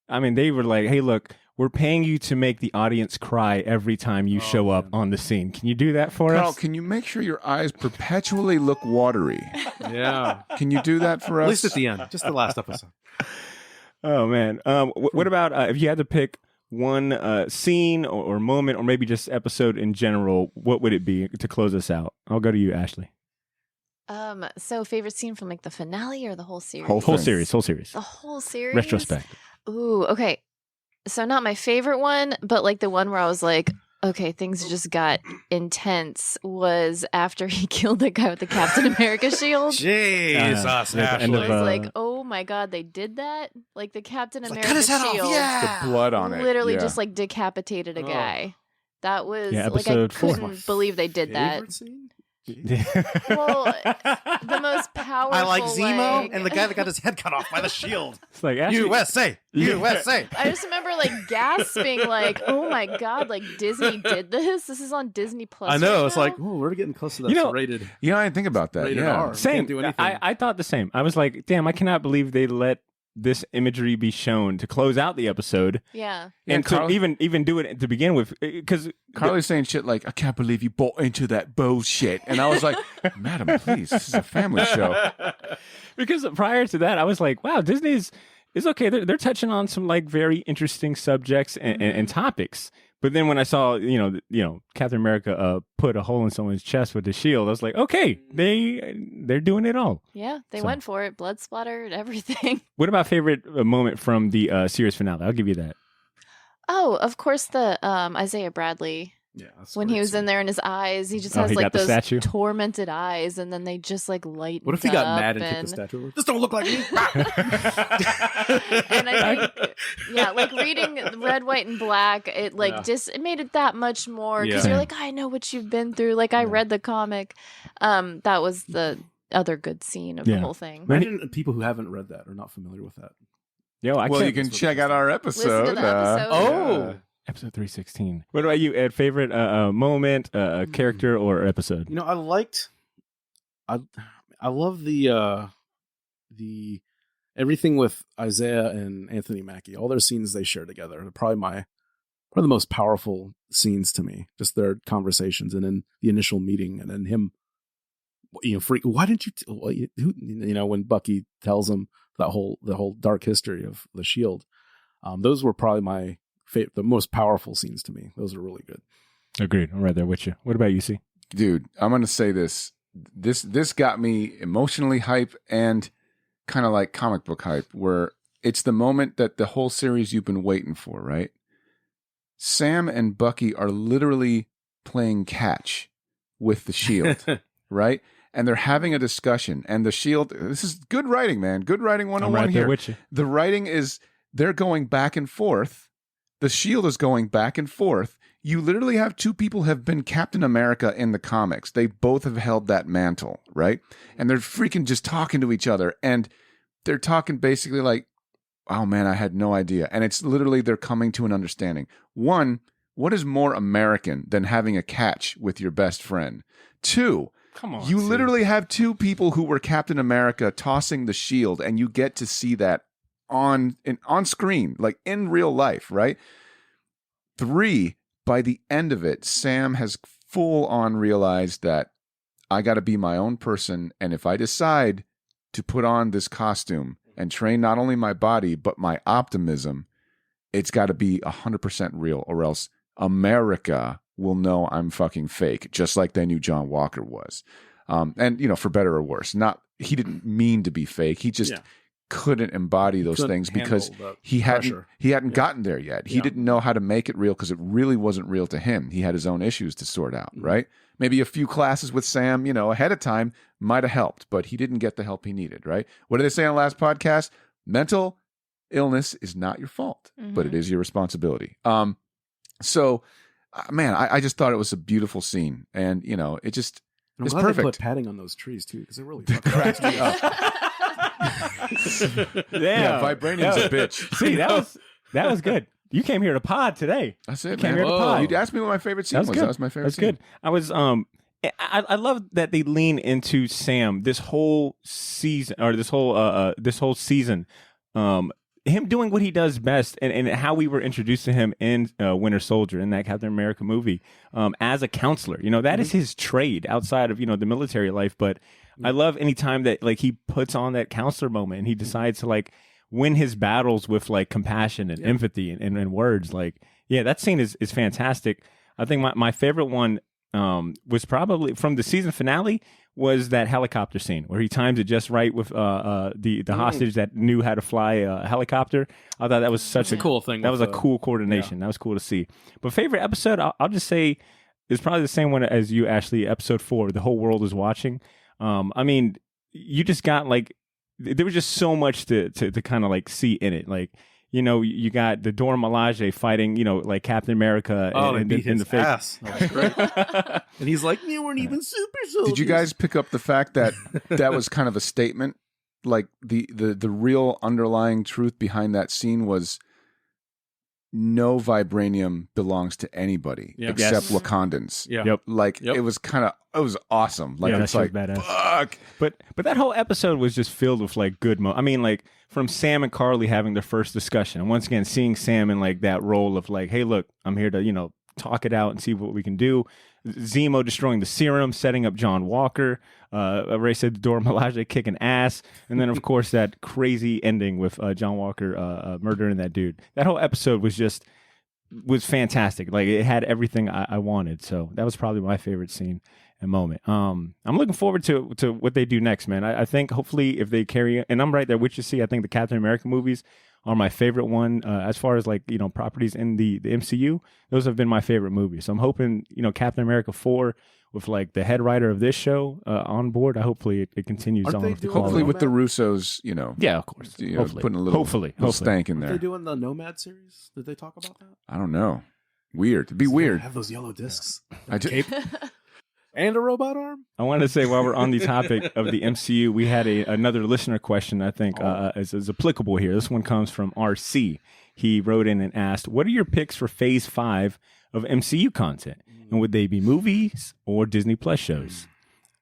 I mean, they were like, "Hey, look, we're paying you to make the audience cry every time you show up on the scene. Can you do that for Carl, us?" can you make sure your eyes perpetually look watery? Yeah. Can you do that for us? At least at the end. Just the last episode. Oh man, what about if you had to pick one scene or moment or maybe just episode in general, what would it be to close us out? I'll go to you, Ashley. So favorite scene from like the finale or the whole series? Whole Whole thing. series. The whole series. Retrospect. Ooh, okay. So not my favorite one, but like the one where I was like, okay, things just got intense was after he killed the guy with the Captain America shield. Jesus, at the I end was of, like, oh my god, they did that? Like the Captain Like, America cut his head off. shield Yeah. The blood on it. literally yeah. just like decapitated a Oh. guy. That was Yeah, like I episode 4. couldn't believe they did that. Favorite scene? Well, the most powerful. I like Zemo like- and the guy that got his head cut off by the Shield. It's like actually, USA. I just remember like gasping, like, "Oh my god! Like Disney did this. This is on Disney Plus." I know. right It's now? like, oh, we're getting close to that rated. I didn't think about that. Rated Yeah. R. Same. Can't do anything. I thought the same. I was like, damn, I cannot believe they let this imagery be shown to close out the episode. Yeah. And Carl- to even do it to begin with, because Carly's saying shit like, I can't believe you bought into that bullshit. And I was like, madam, please, this is a family show. because prior to that, I was like, wow, Disney is okay. They're touching on some like very interesting subjects and topics. But then when I saw, Captain America put a hole in someone's chest with the shield, I was like, okay, they're doing it all. Yeah, they So- went for it. Blood splattered, everything. What about favorite moment from the series finale? I'll give you that. Oh, of course, the Isaiah Bradley. Yeah. that's When great he was scene. in there and his eyes, he just Oh, has he like got the those statue? tormented eyes, and then they just like light. What if he got mad and and... took the statue? Like, this don't look like me. And I think, yeah, like reading Red, White, and Black, it like just it made it that much more because Yeah. you're like, I know what you've been through. Like I read the comic. That was the other good scene of the Yeah. whole thing. Imagine people who haven't read that or not familiar with that. Yo, I Well, can't- you can check out our episode. Listen to the episode. Episode 316. What about you, Ed? Favorite moment, character, or episode? You know, I love the everything with Isaiah and Anthony Mackie. All their scenes they share together are probably the most powerful scenes to me. Just their conversations, and then the initial meeting, and then him, why didn't you? When Bucky tells him the whole dark history of the Shield. Those were probably the most powerful scenes to me. Those are really good. Agreed. I'm right there with you. What about you, C? Dude, I'm going to say this. This got me emotionally hype and kind of like comic book hype, where it's the moment that the whole series you've been waiting for, right? Sam and Bucky are literally playing catch with the Shield, right? And they're having a discussion, and the Shield, this is good writing, man. Good writing 101 I'm right there here. with you. The writing is, they're going back and forth. The Shield is going back and forth. You literally have two people have been Captain America in the comics. They both have held that mantle, right? And they're freaking just talking to each other. And they're talking basically like, oh man, I had no idea. And it's literally they're coming to an understanding. One, what is more American than having a catch with your best friend? Two, Come on. you C. literally have two people who were Captain America tossing the shield, and you get to see that on screen, like in real life, right? Three, by the end of it, Sam has full on realized that I got to be my own person, and if I decide to put on this costume and train not only my body but my optimism, it's got to be 100% real, or else America will know I'm fucking fake, just like they knew John Walker was. And for better or worse, he didn't mean to be fake. He just couldn't embody those Couldn't things because handle the he hadn't pressure. gotten there yet. He didn't know how to make it real because it really wasn't real to him. He had his own issues to sort out, right? Maybe a few classes with Sam, ahead of time might have helped, but he didn't get the help he needed, right? What did they say on the last podcast? Mental illness is not your fault, but it is your responsibility. So, man, I just thought it was a beautiful scene, and it just I'm it's glad they perfect. put padding on those trees too, because they really cracked me up. Yeah, Vibranium's a bitch. See, that was good. You came here to pod today. That's it, Came man. here to pod. You asked me what my favorite scene was. good. That was my favorite That's scene. good. I was I love that they lean into Sam this whole season, or this whole season. Him doing what he does best, and how we were introduced to him in Winter Soldier, in that Captain America movie, as a counselor. That is his trade outside of the military life. But I love any time that like he puts on that counselor moment and he decides to like win his battles with like compassion and empathy and words. Like, yeah, that scene is fantastic. I think my favorite one was probably from the season finale was that helicopter scene where he times it just right with the hostage that knew how to fly a helicopter. I thought that was such a cool thing That with was a cool coordination. That was cool to see. But favorite episode, I'll just say is probably the same one as you, Ashley. Episode 4, The Whole World Is Watching. I mean, you just got like there was just so much to kind of like see in it. Like you know, you got the Dora Milaje fighting, you know, like Captain America in the face. Ass. That was great. And he's like, you weren't even super soldiers. Did you guys pick up the fact that that was kind of a statement? Like the real underlying truth behind that scene was no vibranium belongs to anybody except Wakandans. Yeah. Yep. Like it was awesome. Like it's like badass. Fuck. But that whole episode was just filled with like good I mean, like from Sam and Carly having their first discussion, and once again seeing Sam in like that role of like, hey, look, I'm here to, you know, talk it out and see what we can do. Zemo destroying the serum, setting up John Walker. Ray said Dora Milaje kicking ass, and then of course that crazy ending with John Walker murdering that dude. That whole episode was fantastic. Like it had everything I wanted. So that was probably my favorite scene and moment. I'm looking forward to what they do next, man. I think hopefully if they carry, and I'm right there with you. See, I think the Captain America movies are my favorite one as far as like, you know, properties in the MCU. Those have been my favorite movies. So I'm hoping, you know, Captain America 4 with like the head writer of this show on board. Hopefully it continues on. Hopefully with the Russos, you know. Yeah, of course. You know, putting a little stank in there. Are they doing the Nomad series? Did they talk about that? I don't know. Weird. It'd be weird. Have those yellow discs. I did. And a robot arm? I want to say while we're on the topic of the MCU, we had another listener question I think is applicable here. This one comes from RC. He wrote in and asked, what are your picks for Phase 5 of MCU content? And would they be movies or Disney Plus shows?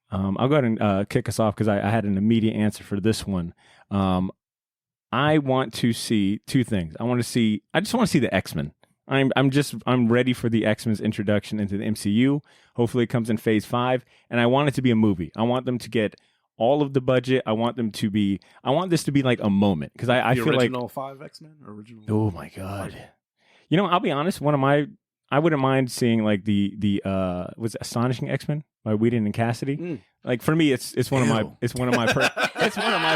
I'll go ahead and kick us off because I had an immediate answer for this one. I want to see two things. I just want to see the X-Men. I'm ready for the X-Men's introduction into the MCU. Hopefully it comes in Phase 5, and I want it to be a movie. I want them to get all of the budget. I want this to be like a moment because I feel like original 5 X-Men or original. Oh my god! You know, I'll be honest. I wouldn't mind seeing like the was it Astonishing X-Men by Whedon and Cassidy. Like for me, it's one of my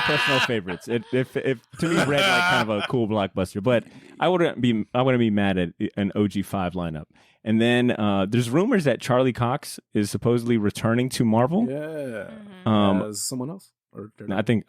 personal favorites. If to me read like kind of a cool blockbuster, but I wouldn't be mad at an OG5 lineup. And then there's rumors that Charlie Cox is supposedly returning to Marvel. Yeah, as someone else. Or I think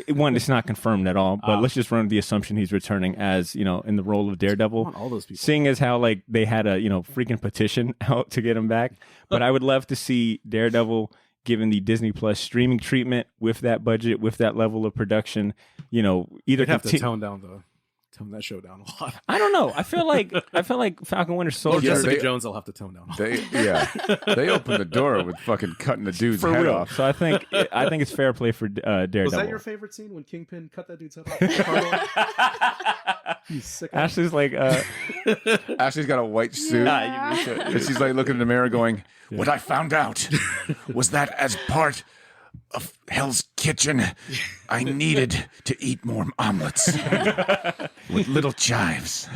one, it's not confirmed at all, but let's just run with the assumption he's returning as, you know, in the role of Daredevil. All those people. Seeing as how like they had a, you know, freaking petition out to get him back, but I would love to see Daredevil given the Disney Plus streaming treatment with that budget, with that level of production. You know, either have to tone that show down a lot. I don't know. I feel like Falcon Winter Soldier. Jessica Jones, I'll have to tone down. They opened the door with fucking cutting the dude's head off. So I think it's fair play for Daredevil. Was that your favorite scene when Kingpin cut that dude's head off? He's sick. Ashley's like, Ashley's got a white suit, and she's like looking in the mirror, going, "What I found out was that as part of Hell's Kitchen, I needed to eat more omelets with little chives."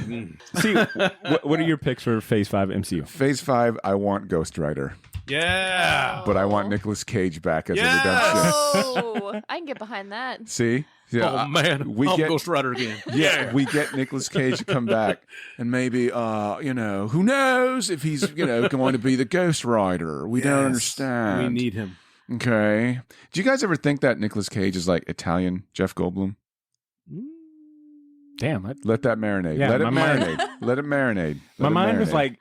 See, what are your picks for Phase 5 MCU? Phase 5, I want Ghost Rider. Yeah. But I want Nicolas Cage back as a redemption. Oh, I can get behind that. See? Yeah, oh, man. We get Ghost Rider again. Yeah, we get Nicolas Cage to come back. And maybe, you know, who knows if he's, you know, going to be the Ghost Rider. We don't understand. We need him. Okay. Do you guys ever think that Nicolas Cage is like Italian Jeff Goldblum? Damn. Let that marinate. Yeah, Let it marinate. Let it marinate. My mind was like,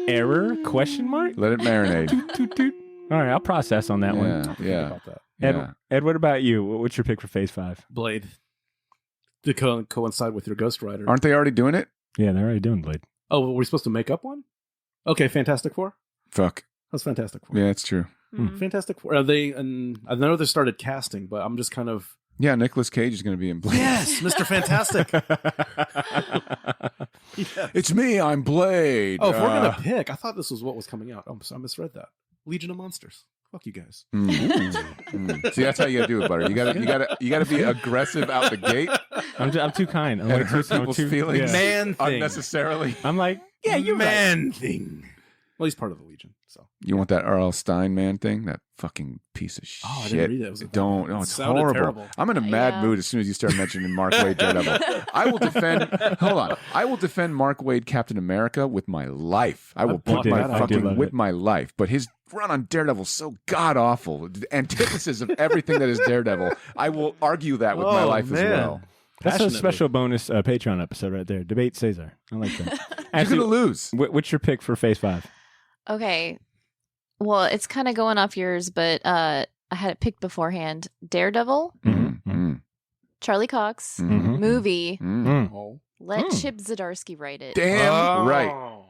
error? Question mark? Let it marinate. Toot, toot. All right, I'll process on that one. Yeah. About that. Ed, what about you? What's your pick for Phase 5? Blade. To coincide with your Ghost Rider. Aren't they already doing it? Yeah, they're already doing Blade. Oh, were we supposed to make up one? Okay, Fantastic Four. Fuck. That's Fantastic Four. Yeah, it's true. Fantastic Four. Are they? And I know they started casting, but I'm just kind of. Yeah, Nicolas Cage is going to be in Blade. Yes, Mr. Fantastic. Yes. It's me. I'm Blade. Oh, if we're gonna pick, I thought this was what was coming out. I misread that. Legion of Monsters. Fuck you guys. See, that's how you gotta do it, Butter. You gotta be aggressive out the gate. I'm too kind. And hurt people's feelings man thing. unnecessarily. I'm like, yeah, you're man thing. Well, he's part of the Legion, so you want that R.L. Stein man thing? That fucking piece of shit. Oh, I didn't read that. Don't. Oh, it's horrible. Terrible. I'm in a mad mood as soon as you start mentioning Mark Waid Daredevil. I will defend. Hold on. I will defend Mark Waid Captain America with my life. I will put my fucking with my life. But his run on Daredevil is so god awful. The antithesis of everything that is Daredevil. I will argue that with my life as well. That's a passionately. special bonus Patreon episode right there. Debate Cesar. I like that. You're going to lose. What's your pick for Phase 5? Okay. Well, it's kind of going off yours, but I had it picked beforehand. Daredevil, Charlie Cox, movie. Let Chip Zdarsky write it. Damn right.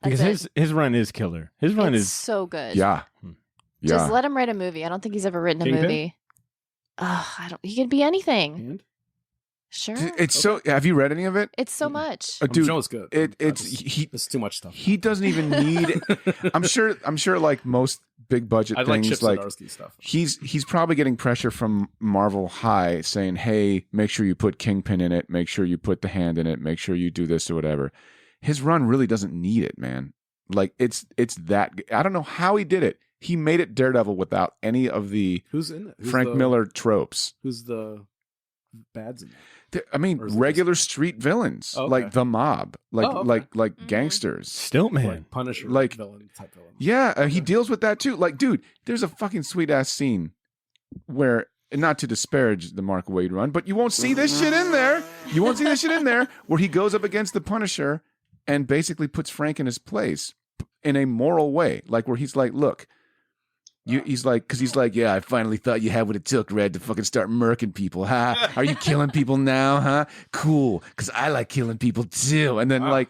Because his run is killer. His run is so good. Yeah. Just let him write a movie. I don't think he's ever written a movie. He could be anything. And? Sure. It's so. Have you read any of it? It's so much. Dude, it's good. It's too much stuff. He doesn't even need. I'm sure. Like most big budget I things, like Chip Zdarsky stuff. He's probably getting pressure from Marvel High saying, "Hey, make sure you put Kingpin in it. Make sure you put the Hand in it. Make sure you do this or whatever." His run really doesn't need it, man. Like it's that. I don't know how he did it. He made it Daredevil without any of the Who's in it? Frank Miller tropes. Who's the bads in it? I mean, regular street villains like the mob, like gangsters. Stiltman, like Punisher, like villain type villain. Yeah, he deals with that too. Like, dude, there's a fucking sweet ass scene where, not to disparage the Mark Waid run, but you won't see this shit in there. You won't see this shit in there where he goes up against the Punisher and basically puts Frank in his place in a moral way, like where he's like, look. He's like, yeah, I finally thought you had what it took, Red, to fucking start murking people. Ha! Are you killing people now, huh? Cool, because I like killing people too. And then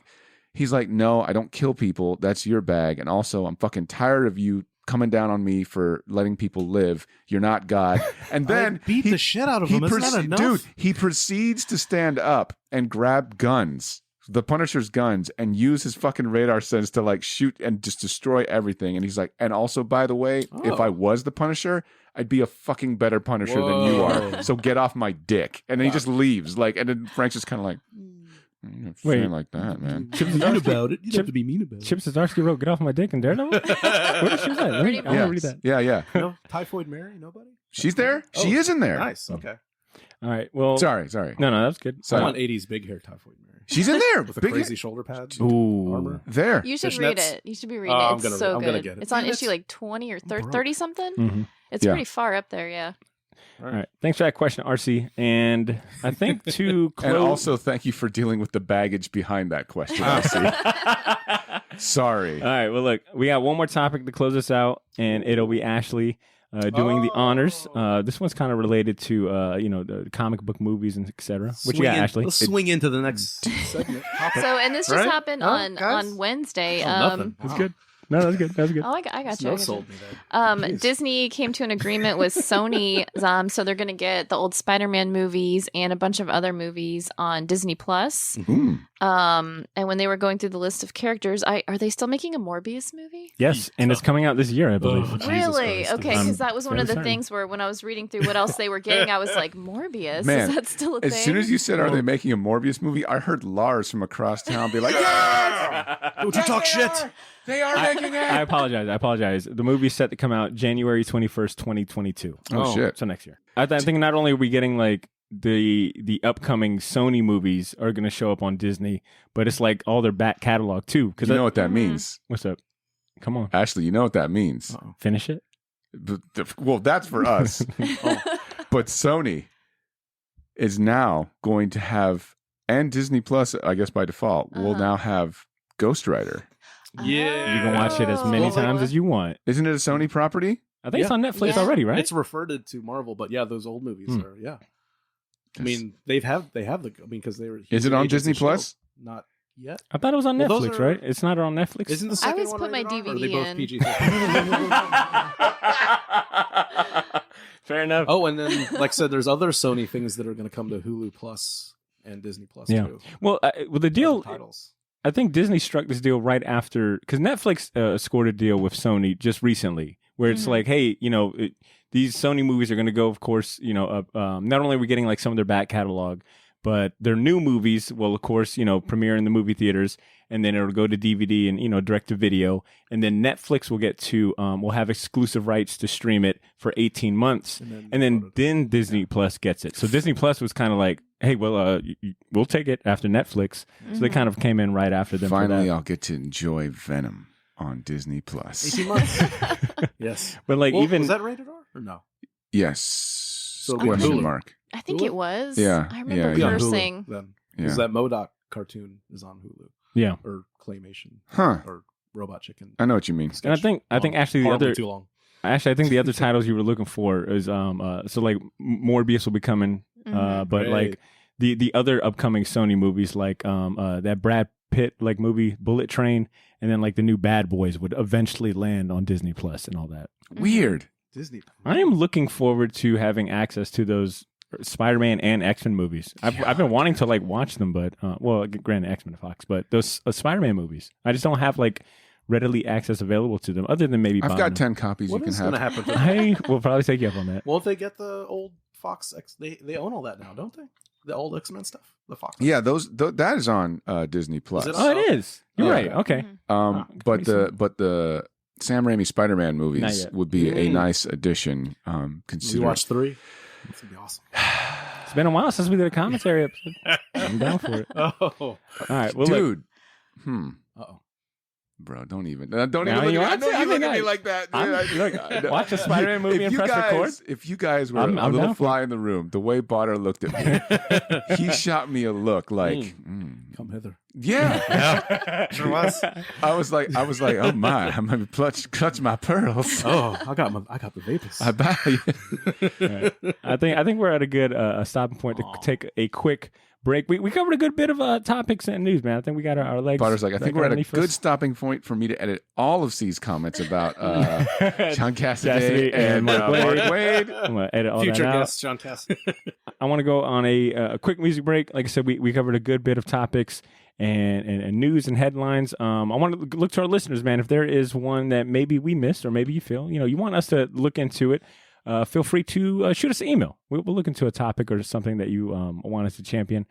he's like, no, I don't kill people. That's your bag. And also, I'm fucking tired of you coming down on me for letting people live. You're not God. And then beat the shit out of him. Isn't that enough? Dude, he proceeds to stand up and grab guns. The Punisher's guns, and use his fucking radar sense to like shoot and just destroy everything. And he's like, and also, by the way, if I was the Punisher, I'd be a fucking better Punisher than you are. So get off my dick. And then he just leaves. Like, and then Frank's just kind of like, wait, like that, man. Chip Zdarsky about it. You have to be mean about it. Chip Zdarsky wrote "Get Off My Dick" in Daredevil. Where did she say? I want to read that. Yeah. No, Typhoid Mary. Nobody. She's there. She is in there. Nice. Okay. All right. Well, sorry. No, that's good. I want 80s big hair Typhoid Mary. She's in there with a crazy shoulder pads. Ooh, armor. There. You should read it. You should be reading it. It's so good. Get it. It's on issue like 20 or 30 something. It's pretty far up there. Yeah. All right. Thanks for that question, RC. And I think to close... And also thank you for dealing with the baggage behind that question, RC. Sorry. All right. Well, look, we got one more topic to close us out, and it'll be Ashley doing the honors. This one's kind of related to, the comic book movies and etc. What you got, Ashley? Let's swing into the next segment. So, and this just happened on Wednesday. Nothing. That's good. No, that was good. That was good. Oh, I got you. No sold me that. Disney came to an agreement with Sony, so they're going to get the old Spider-Man movies and a bunch of other movies on Disney Plus. And when they were going through the list of characters, are they still making a Morbius movie? Yes, and it's coming out this year, I believe. Really? Okay, because that was one of the things where when I was reading through what else they were getting, I was like, Morbius? Man, is that still a thing? As soon as you said, are they making a Morbius movie? I heard Lars from across town be like, yes! Don't you talk shit! They are making it! I apologize. The movie's set to come out January 21st, 2022. Oh, shit. So next year. I think not only are we getting like the upcoming Sony movies are going to show up on Disney, but it's like all their back catalog too. Because you know what that means. What's up? Come on. Ashley, you know what that means. Finish it? Well, that's for us. But Sony is now going to have, and Disney Plus, I guess by default, will now have Ghost Rider. Yeah. You can watch it as many times as you want. Isn't it a Sony property? I think it's on Netflix already, right? It's referred to Marvel, but yeah, those old movies are, I mean, they have because they were. Is it on Disney Plus? Not yet. I thought it was on Netflix, right? It's not on Netflix. Isn't the second I always one put my rated R, or are DVD they both in. PG-13? Fair enough. Oh, and then, like I said, there's other Sony things that are going to come to Hulu Plus and Disney Plus too. Well, the deal. Titles. I think Disney struck this deal right after, because Netflix scored a deal with Sony just recently, where it's like, hey, these Sony movies are going to go, of course, not only are we getting like some of their back catalog, but their new movies will, of course, premiere in the movie theaters, and then it'll go to DVD and, direct to video. And then Netflix will get to, will have exclusive rights to stream it for 18 months. And then Disney Plus gets it. So Disney Plus was kind of like, hey, well, we'll take it after Netflix. So they kind of came in right after them. Finally, I'll get to enjoy Venom on Disney Plus. 18 months. Yes. But like, even. Was that rated R or no? Yes. So question mark. I think it was. Yeah, I remember It'll be on Hulu cursing. then. Yeah. Because that MODOK cartoon is on Hulu. Yeah. Or Claymation. Huh. Or Robot Chicken. I know what you mean. And I think actually the Horribly other too long. Actually, I think the other titles you were looking for is so like Morbius will be coming, but Great. like the other upcoming Sony movies like that Brad Pitt like movie Bullet Train, and then like the new Bad Boys would eventually land on Disney Plus and all that. Weird. Disney. I am looking forward to having access to those Spider-Man and X-Men movies. I've been wanting to like watch them, but well, granted X-Men Fox, but those Spider-Man movies, I just don't have like readily access available to them, other than maybe I've buying got them. 10 copies What you can is have. going to happen to them? I will probably take you up on that. Well, if they get the old Fox X, they own all that now, don't they? The old X-Men stuff, the Fox. Yeah, that is on Disney Plus. Is it Oh, it is. You're Yeah. right. Okay. But pretty the Sam Raimi Spider-Man Not movies yet. would be a nice addition. You Considering watch 3? It's going to be awesome. It's been a while since we did a commentary episode. I'm down for it. Oh. All right. Well, dude. Uh-oh. Bro, don't even Now look you at me. want I know to? you I look mean, at me I- like that. Look, watch a Spider-Man movie and press record. If you guys were I'm a little down for fly in the room, the way Botter looked at me, he shot me a look like, Come hither. yeah. Sure was. I was like, oh my, I'm gonna clutch my pearls. Oh, I got the vapors. I buy you. Right. I think we're at a good stopping point to take a quick break. We covered a good bit of topics and news, man. I think we got our legs. Botter's like, I think back we're at a underneath good us. stopping point for me to edit all of C's comments about John Cassidy Cassidy and and Mark Wade. I'm gonna edit all Future that out. guest, John Cass. I want to go on a quick music break. Like I said, we covered a good bit of topics and news and headlines. I want to look to our listeners, man. If there is one that maybe we missed or maybe you feel, you want us to look into it, feel free to shoot us an email. We'll look into a topic or something that you want us to champion.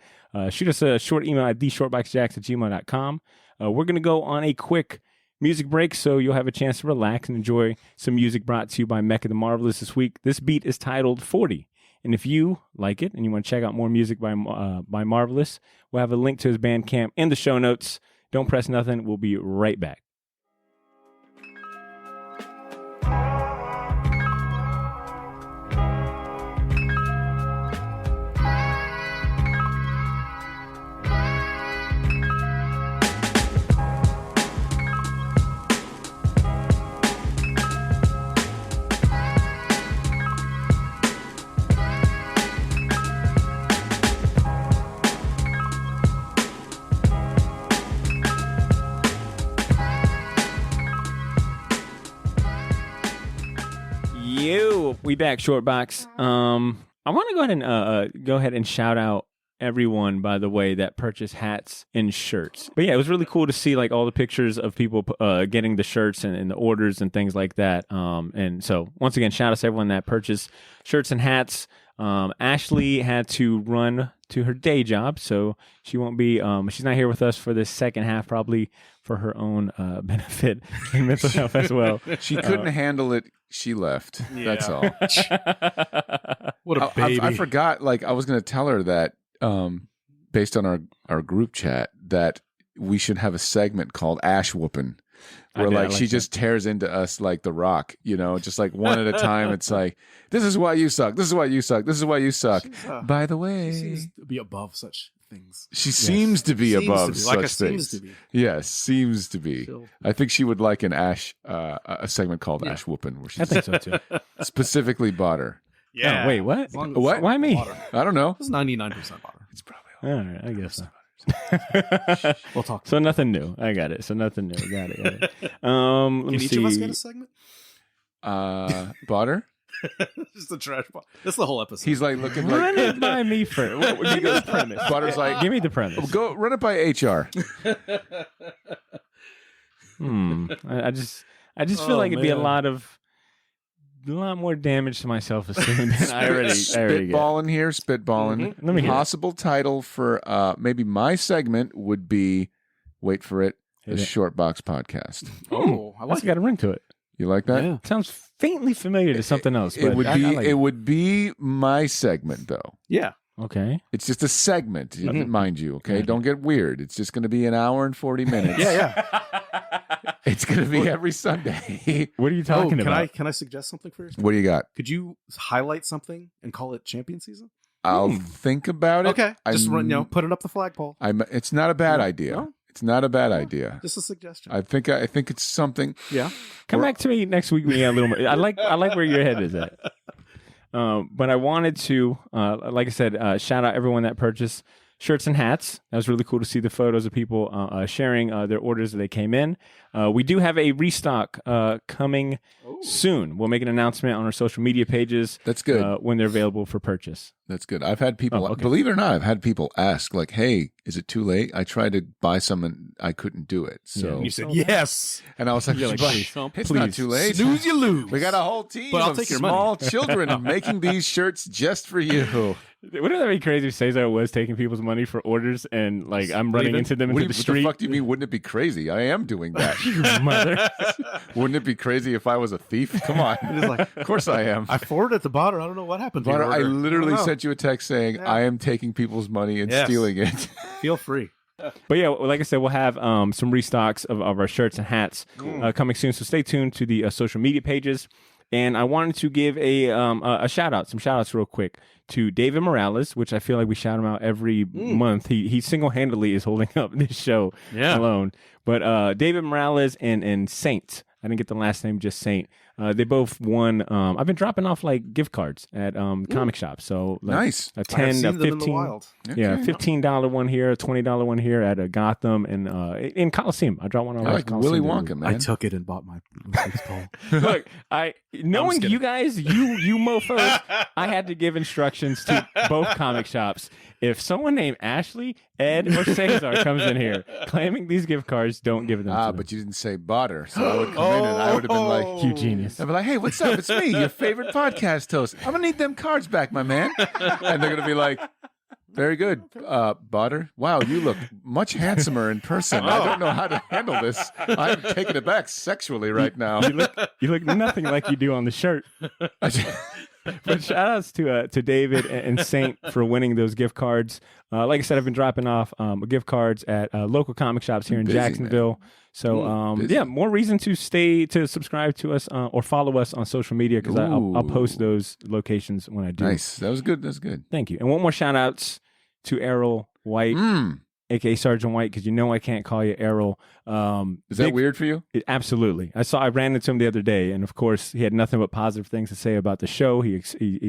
Shoot us a short email at theshortboxjacks@gmail.com. We're going to go on a quick music break, so you'll have a chance to relax and enjoy some music brought to you by Mecca the Marvelous this week. This beat is titled 40. And if you like it and you want to check out more music by Marvelous, we'll have a link to his Bandcamp in the show notes. Don't press nothing. We'll be right back. We back, Shortbox. I want to go ahead and shout out everyone, by the way, that purchased hats and shirts. But yeah, it was really cool to see like all the pictures of people getting the shirts and the orders and things like that. And so once again, shout out to everyone that purchased shirts and hats. Ashley had to run to her day job, so she won't be. She's not here with us for this second half, probably for her own benefit and mental health as well. She couldn't handle it. She left. That's all. What a baby. I forgot. Like I was going to tell her that, based on our group chat, that we should have a segment called Ash Whoopin', where like she just tears into us like The Rock, just like one at a time. It's like, this is why you suck. This is why you suck. This is why you suck. By the way, She seems to be above such things. she seems to be above Like a such seems things. to be. Yes, seems to be. She'll- I think she would like an Ash, a segment called Ash Whoopin', where I she think so too. specifically bought her. Oh, wait, what? As long as What? it's Why me? water. I don't know. It's 99% water. It's probably All right, I guess so. We'll talk. So nothing new. I got it. So nothing new. Got it. Let me Can each see. of us get a segment? bought her. Just a trash ball. That's the whole episode. He's like looking Run like it by me first. Give me the premise. Butter's like, Give me the premise. go run it by HR. I just feel Oh, like it'd be a man. lot more damage to my self-esteem than I already get. Spitballing here, spitballing. Let me hear it. Possible title for maybe my segment would be, wait for it, the Hit it. Short Box Podcast. Oh, I That's like got a ring to it. You like that? Yeah. Sounds faintly familiar to something else. But It would I be like it would be my segment though. Yeah. Okay. It's just a segment, Mhm. mind you. Okay, Mhm. don't get weird. It's just going to be an hour and 40 minutes. Yeah. It's going to be every Sunday. What are you talking can about? I suggest something for you? What do you got? Could you highlight something and call it champion season? I'll think about it. Okay, just put it up the flagpole. It's not a bad idea. No? It's not a bad idea. Just a suggestion. I think it's something. Yeah. Come back to me next week when you get a little more. I like where your head is at. But I wanted to, like I said, shout out everyone that purchased shirts and hats. That was really cool to see the photos of people sharing their orders as they came in. We do have a restock coming soon. We'll make an announcement on our social media pages. That's good. When they're available for purchase. That's good. I've had people, believe it or not, I've had people ask, like, hey, is it too late? I tried to buy some and I couldn't do it. So you said yes. And I was like, it's not too late. Snooze, you lose. We got a whole team But I'll of take your small money. children making these shirts just for you. Wouldn't that be crazy if Cesar was taking people's money for orders and like I'm running into them into the street? What the fuck do you mean? Wouldn't it be crazy? I am doing that. You mother. Wouldn't it be crazy if I was a thief? Come on. Of course I am. I forwarded the bot. I don't know what happened to But your I order. literally sent you a text saying I am taking people's money and stealing it. Feel free. But yeah, like I said, we'll have some restocks of our shirts and hats coming soon. So stay tuned to the social media pages. And I wanted to give a shout out, some shout outs real quick to David Morales, which I feel like we shout him out every month. He single-handedly is holding up this show alone. But David Morales and Saint, I didn't get the last name, just Saint. They both won. I've been dropping off like gift cards at comic shops. So like, nice. A 10, I've seen a them in the 15, wild. yeah, $15 one here, a $20 one here at a Gotham and in Coliseum. I dropped one on like Willy Wonka, man. I took it and bought my baseball. Look, knowing you guys, you mofos, I had to give instructions to both comic shops. If someone named Ashley, Ed, or Cesar comes in here claiming these gift cards, don't give them to them. But you didn't say butter, so I would come in and I would have been like, you genius. I'd be like, hey, what's up? It's me, your favorite podcast host. I'm going to need them cards back, my man. And they're going to be like, very good, butter. Wow, you look much handsomer in person. I don't know how to handle this. I'm taken aback sexually right now. You look nothing like you do on the shirt. But shout outs to David and Saint for winning those gift cards. Like I said, I've been dropping off gift cards at local comic shops here in Jacksonville. Man. So more reason to subscribe to us or follow us on social media because I'll post those locations when I do. Nice. That was good. That's good. Thank you. And one more shout outs to Errol White. AKA Sergeant White, because you know I can't call you Errol. Is that weird for you? Absolutely. I ran into him the other day, and of course, he had nothing but positive things to say about the show. He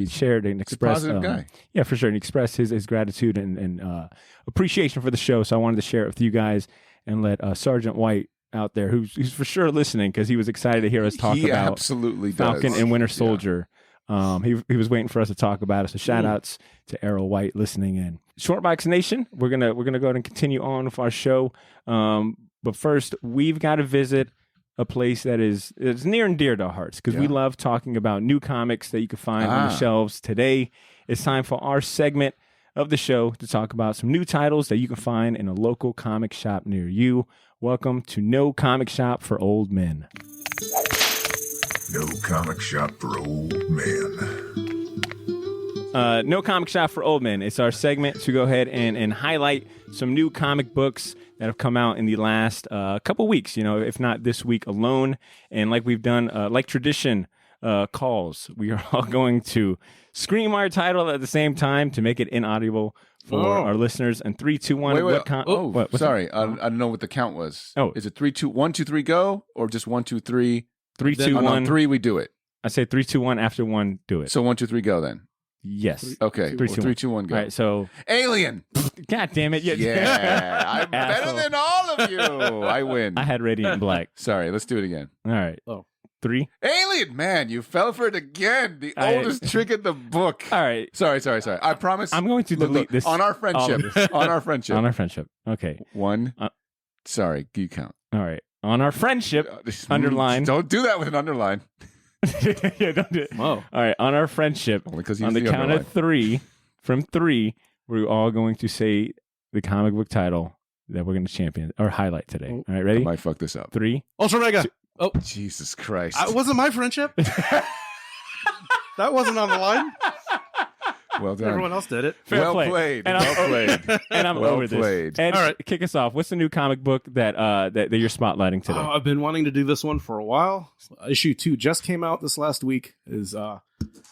shared and expressed. He's a positive guy. Yeah, for sure. And he expressed his gratitude and appreciation for the show. So I wanted to share it with you guys and let Sergeant White out there, who's for sure listening, because he was excited to hear us talk about absolutely Falcon does. and Winter Soldier. Yeah. He was waiting for us to talk about it. So shout outs to Errol White listening in. Shortbox Nation, we're gonna go ahead and continue on with our show. But first, we've got to visit a place that is near and dear to our hearts because we love talking about new comics that you can find on the shelves. Today, it's time for our segment of the show to talk about some new titles that you can find in a local comic shop near you. Welcome to No Comic Shop for Old Men. No Comic Shop for Old Men. No Comic Shop for Old Men. It's our segment to go ahead and highlight some new comic books that have come out in the last couple weeks, if not this week alone. And like we've done, like tradition calls, we are all going to scream our title at the same time to make it inaudible for our listeners. And 3, 2, 1. Wait. Sorry. I don't know what the count was. Oh. Is it 3, 2, 1, 2, 3, go? Or just 1, 2, 3? 3, 2, 1. On 3, we do it. I say 3, 2, 1. After 1, do it. So 1, 2, 3, go then. Yes. Okay. 3, 2, 1, go. All right, so Alien. God damn it. Yeah. I'm better than all of you. I win. I had Radiant Black. Sorry. Let's do it again. All right. 3. Alien. Man, you fell for it again. The oldest trick in the book. All right. Sorry. I promise. I'm going to delete this. On our friendship. On our friendship. On our friendship. Okay. 1. Sorry. You count. All right. On our friendship. Underline. Don't do that with an underline. Yeah, don't do it. Whoa. All right, on our friendship, on the count of 3, from 3, we're all going to say the comic book title that we're going to champion or highlight today. All right, ready? I might fuck this up. 3. Ultra Mega. Oh, Jesus Christ! It wasn't my friendship. That wasn't on the line. Well done. Everyone else did it. Fair well played. And I'm well over played. this. Ed, all right, kick us off. What's the new comic book that you're spotlighting today? I've been wanting to do this one for a while. Issue 2 just came out this last week. Is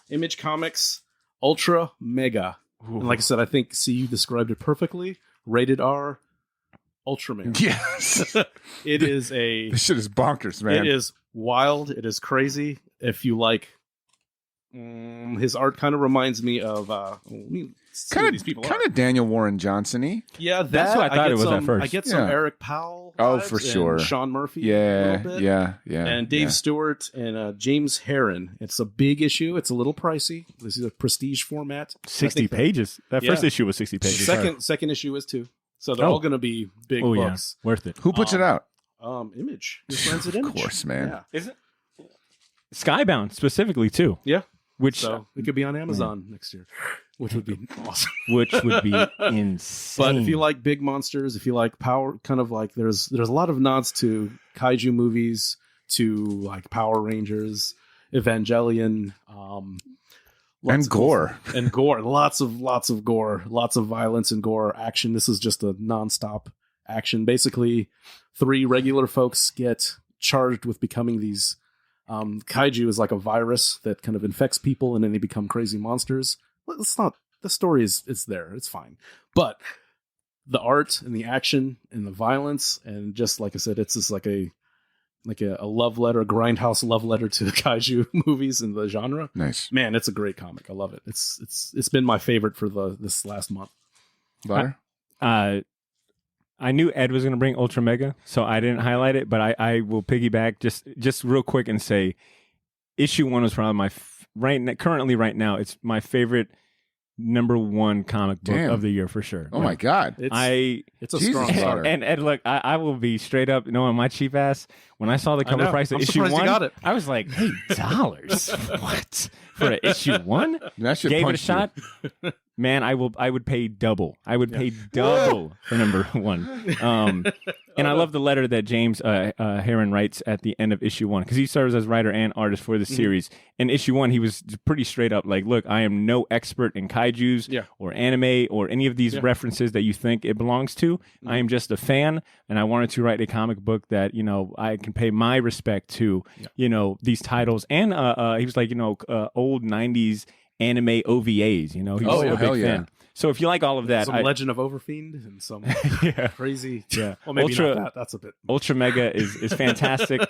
Image Comics Ultra Mega. And like I said, I think you described it perfectly. Rated R, Ultraman. Yes. It is This shit is bonkers, man. It is wild. It is crazy. If you like, his art kind of reminds me of kind of Daniel Warren Johnson-y. Yeah, That's what I thought it was at first. I get some Eric Powell. Oh, vibes for and sure. Sean Murphy. Yeah, a little bit. yeah. And Dave Stewart and James Heron. It's a big issue. It's a little pricey. This is a prestige format. 60 pages. That first issue was 60 pages. Second issue is 2. So they're all going to be big books. Yeah. Worth it. Who puts it out? Image. Your friends at Image. Of course, man. Yeah. Is it? Skybound specifically too. Yeah. Which So it could be on Amazon next year, which would be awesome. Which would be insane. But if you like big monsters, if you like power, kind of like there's a lot of nods to kaiju movies, to like Power Rangers, Evangelion, And gore. and gore. Lots of gore, lots of violence and gore, action. This is just a nonstop action. Basically, 3 regular folks get charged with becoming these. Kaiju is like a virus that kind of infects people, and then they become crazy monsters. It's not. The story is there. It's fine, but the art and the action and the violence and just like I said, it's just like a love letter, grindhouse love letter to the kaiju movies and the genre. Nice, man. It's a great comic. I love it. It's been my favorite for this last month. Butter? I knew Ed was going to bring Ultra Mega, so I didn't highlight it. But I will piggyback just real quick and say, issue 1 was probably currently right now. It's my favorite #1 comic book of the year for sure. Oh my god! It's a Jesus strong starter. And Ed, look, I will be straight up knowing my cheap ass. When I saw the cover price of I'm issue surprised 1, you got it. I was like, $8. What for an issue 1? That should Gave it a punch shot. Man, I would pay double. I would pay double for #1. And I love the letter that James Heron writes at the end of issue 1, because he serves as writer and artist for the series. In issue 1, he was pretty straight up like, look, I am no expert in kaijus or anime or any of these references that you think it belongs to. I am just a fan, and I wanted to write a comic book that, I can pay my respect to, these titles. And he was like, old 90s anime OVAs, he was a big fan. So if you like all of that, some Legend of Overfiend and some crazy, well, maybe not that. That's a bit. Ultra Mega is fantastic.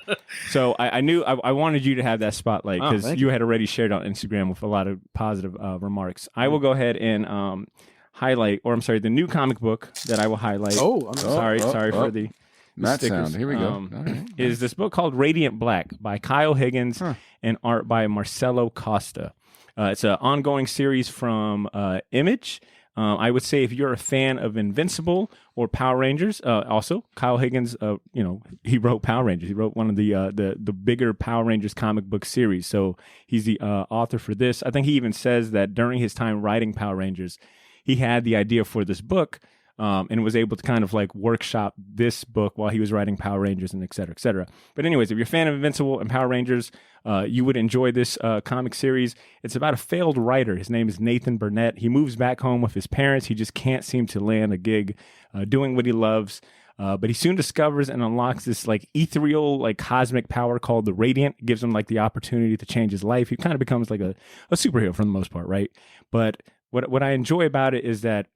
So I knew I wanted you to have that spotlight because you had already shared on Instagram with a lot of positive remarks. I will go ahead and highlight, or I'm sorry, the new comic book that I will highlight. I'm sorry for the that stickers. sound. Here we go. Is this book called Radiant Black by Kyle Higgins and art by Marcelo Costa. It's an ongoing series from Image. I would say if you're a fan of Invincible or Power Rangers, also Kyle Higgins, he wrote Power Rangers. He wrote one of the bigger Power Rangers comic book series. So he's the author for this. I think he even says that during his time writing Power Rangers, he had the idea for this book. And was able to kind of like workshop this book while he was writing Power Rangers and et cetera, et cetera. But anyways, if you're a fan of Invincible and Power Rangers, you would enjoy this comic series. It's about a failed writer. His name is Nathan Burnett. He moves back home with his parents. He just can't seem to land a gig doing what he loves. But he soon discovers and unlocks this like ethereal, like cosmic power called the Radiant. It gives him like the opportunity to change his life. He kind of becomes like a superhero for the most part, right? But what I enjoy about it is that,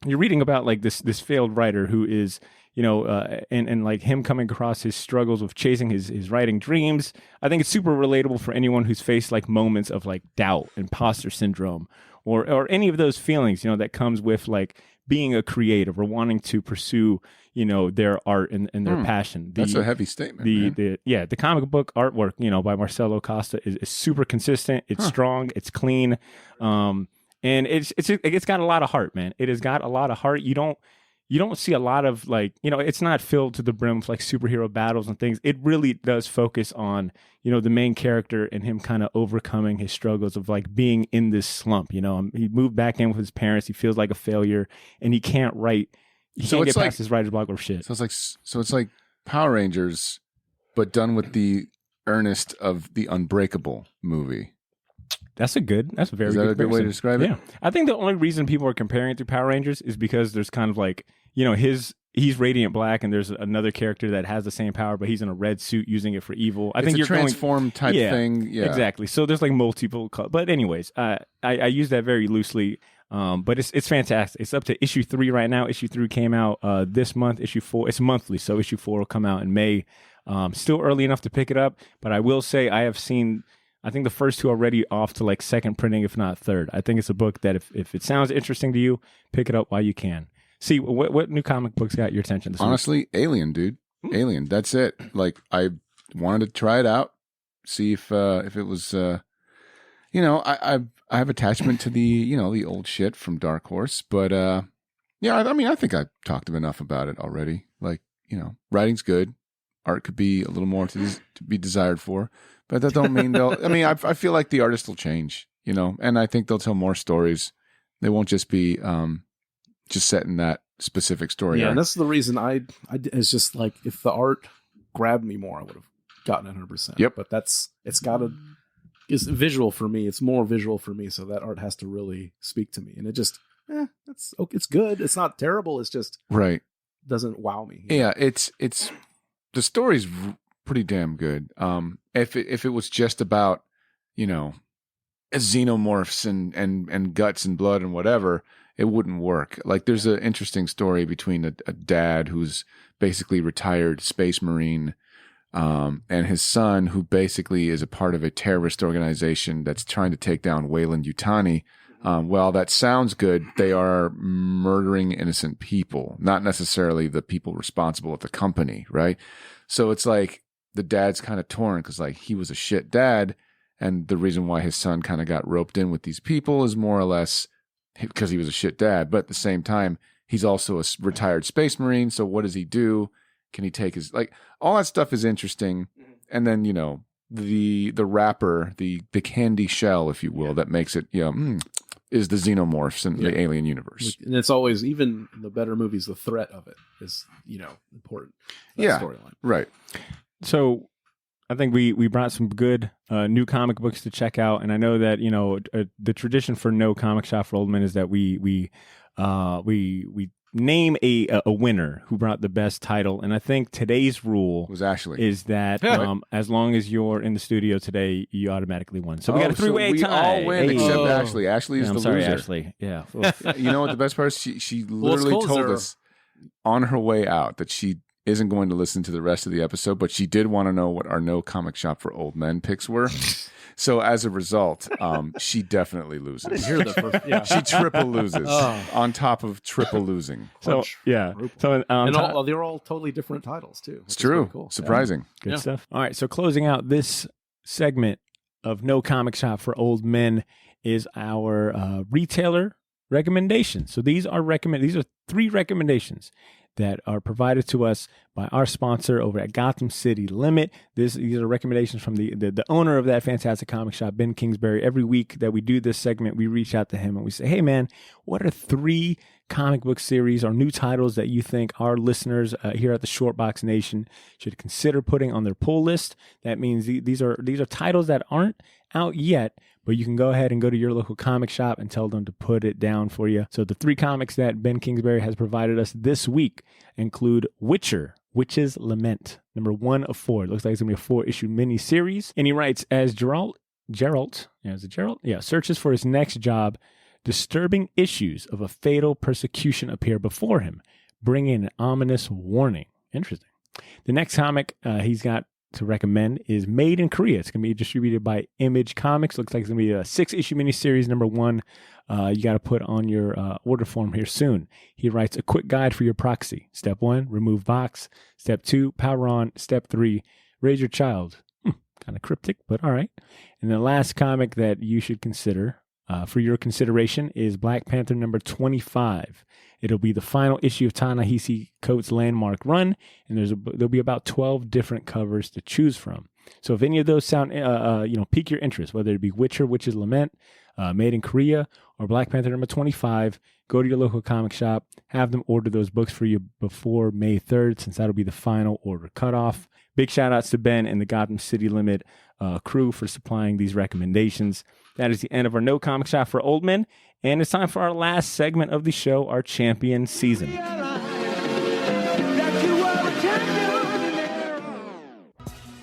you're reading about like this failed writer who is, and like him coming across his struggles with chasing his writing dreams. I think it's super relatable for anyone who's faced like moments of like doubt, imposter syndrome, or any of those feelings, that comes with like being a creative or wanting to pursue, their art and their passion. That's a heavy statement. The comic book artwork, by Marcelo Costa is super consistent. It's strong. It's clean. And it's got a lot of heart, man. It has got a lot of heart. You don't see a lot of like, it's not filled to the brim with like superhero battles and things. It really does focus on, the main character and him kind of overcoming his struggles of like being in this slump. He moved back in with his parents. He feels like a failure and he can't write. He can't get past his writer's block or shit. So it's like Power Rangers, but done with the earnest of the Unbreakable movie. That's a very good good way to describe it? Yeah. I think the only reason people are comparing it to Power Rangers is because there's kind of like, he's Radiant Black and there's another character that has the same power, but he's in a red suit using it for evil. I think you're transform type thing. Yeah, exactly. So there's like multiple, but anyways, I use that very loosely. But it's fantastic. It's up to issue 3 right now. Issue 3 came out this month. Issue 4, it's monthly, so issue 4 will come out in May. Still early enough to pick it up, but I will say I have seen, I think the first 2 already off to like second printing, if not third. I think it's a book that if it sounds interesting to you, pick it up while you can. See, what new comic books got your attention this week? Honestly, Alien, dude. Alien. That's it. Like, I wanted to try it out, see if it was, I have attachment to the old shit from Dark Horse, but yeah, I mean, I think I talked enough about it already. Like, writing's good. Art could be a little more to be desired for, but that don't mean they'll. I mean, I feel like the artist will change, and I think they'll tell more stories. They won't just be just set in that specific story. Yeah, and that's the reason it's just like, if the art grabbed me more, I would have gotten 100%. Yep. But it's visual for me. It's more visual for me, so that art has to really speak to me. And it just, it's good. It's not terrible. It's just right. Doesn't wow me. Yeah, it's the story's pretty damn good. If it was just about, xenomorphs and guts and blood and whatever, it wouldn't work. Like, there's an interesting story between a dad who's basically retired space marine, and his son, who basically is a part of a terrorist organization that's trying to take down Weyland-Yutani. Well, that sounds good. They are murdering innocent people, not necessarily the people responsible at the company, right? So it's like the dad's kind of torn because, like, he was a shit dad, and the reason why his son kind of got roped in with these people is more or less because he was a shit dad. But at the same time, he's also a retired space marine. So what does he do? Can he take his, like, all that stuff is interesting. And then, the wrapper, the candy shell, if you will, that makes it, is the xenomorphs in the Alien universe. And it's always, even in the better movies, the threat of it is, important. That storyline. Right. So I think we brought some good new comic books to check out, and I know that the tradition for No Comic Shop for Old Men is that we name a winner who brought the best title, and I think today's rule was Ashley. Is that as long as you're in the studio today, you automatically won. So we got a 3-way tie. We all win except Ashley. Ashley is the sorry, loser. Ashley. Yeah. You know what the best part is? She literally told us on her way out that she isn't going to listen to the rest of the episode, but she did want to know what our No Comic Shop for Old Men picks were. So as a result, she definitely loses. I didn't hear the first. Yeah. She triple loses on top of triple losing. So yeah. So they're all totally different titles too. It's true. Cool. Surprising. Yeah. Good stuff. All right. So closing out this segment of No Comic Shop for Old Men is our retailer recommendations. So these are 3 recommendations that are provided to us by our sponsor over at Gotham City Limit. These are recommendations from the owner of that fantastic comic shop, Ben Kingsbury. Every week that we do this segment, we reach out to him and we say, hey man, what are 3 comic book series or new titles that you think our listeners here at the Shortbox Nation should consider putting on their pull list? That means these are titles that aren't out yet, but you can go ahead and go to your local comic shop and tell them to put it down for you. So the 3 comics that Ben Kingsbury has provided us this week include Witcher, Witch's Lament, number 1 of 4. It looks like it's going to be a 4-issue mini-series. And he writes, as Geralt searches for his next job, disturbing issues of a fatal persecution appear before him, bringing an ominous warning. Interesting. The next comic he's got to recommend is Made in Korea. It's going to be distributed by Image Comics. Looks like it's going to be a 6-issue miniseries, number 1. You got to put on your order form here soon. He writes a quick guide for your proxy. Step 1, remove box. Step 2, power on. Step 3, raise your child. Kind of cryptic, but all right. And the last comic that you should consider for your consideration is Black Panther number 25. It'll be the final issue of Ta-Nehisi Coates' landmark run, and there'll be about 12 different covers to choose from. So if any of those sound, pique your interest, whether it be Witcher, Witch's Lament, Made in Korea, or Black Panther number 25, go to your local comic shop, have them order those books for you before May 3rd, since that'll be the final order cutoff. Big shout outs to Ben and the Gotham City Limit crew for supplying these recommendations. That is the end of our No Comic Shop for Old Men, and it's time for our last segment of the show, our Champion Season.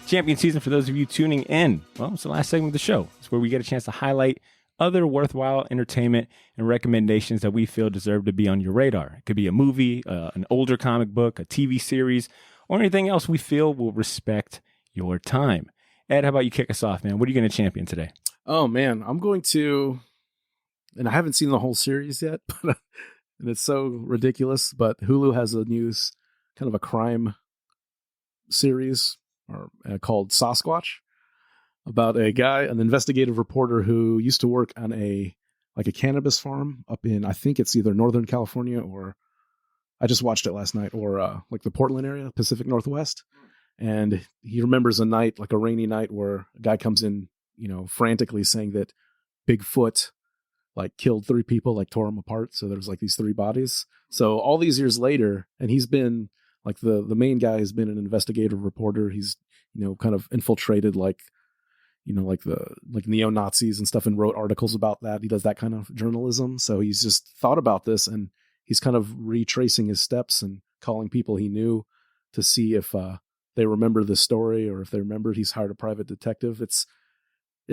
Champion Season, for those of you tuning in, well, it's the last segment of the show. It's where we get a chance to highlight other worthwhile entertainment and recommendations that we feel deserve to be on your radar. It could be a movie, an older comic book, a TV series, or anything else we feel will respect your time. Ed, how about you kick us off, man? What are you going to champion today? Oh, man, I'm going to, and I haven't seen the whole series yet, but and it's so ridiculous, but Hulu has a new kind of a crime series called Sasquatch, about a guy, an investigative reporter who used to work on a cannabis farm up in, I think it's either Northern California, or I just watched it last night, or like the Portland area, Pacific Northwest. And he remembers a night, like a rainy night, where a guy comes in, frantically saying that Bigfoot like killed 3 people, like tore them apart. So there's like these 3 bodies. So all these years later, and he's been like the main guy has been an investigative reporter. He's, kind of infiltrated like neo-Nazis and stuff, and wrote articles about that. He does that kind of journalism. So he's just thought about this, and he's kind of retracing his steps and calling people he knew to see if they remember this story, or if they remembered. He's hired a private detective. It's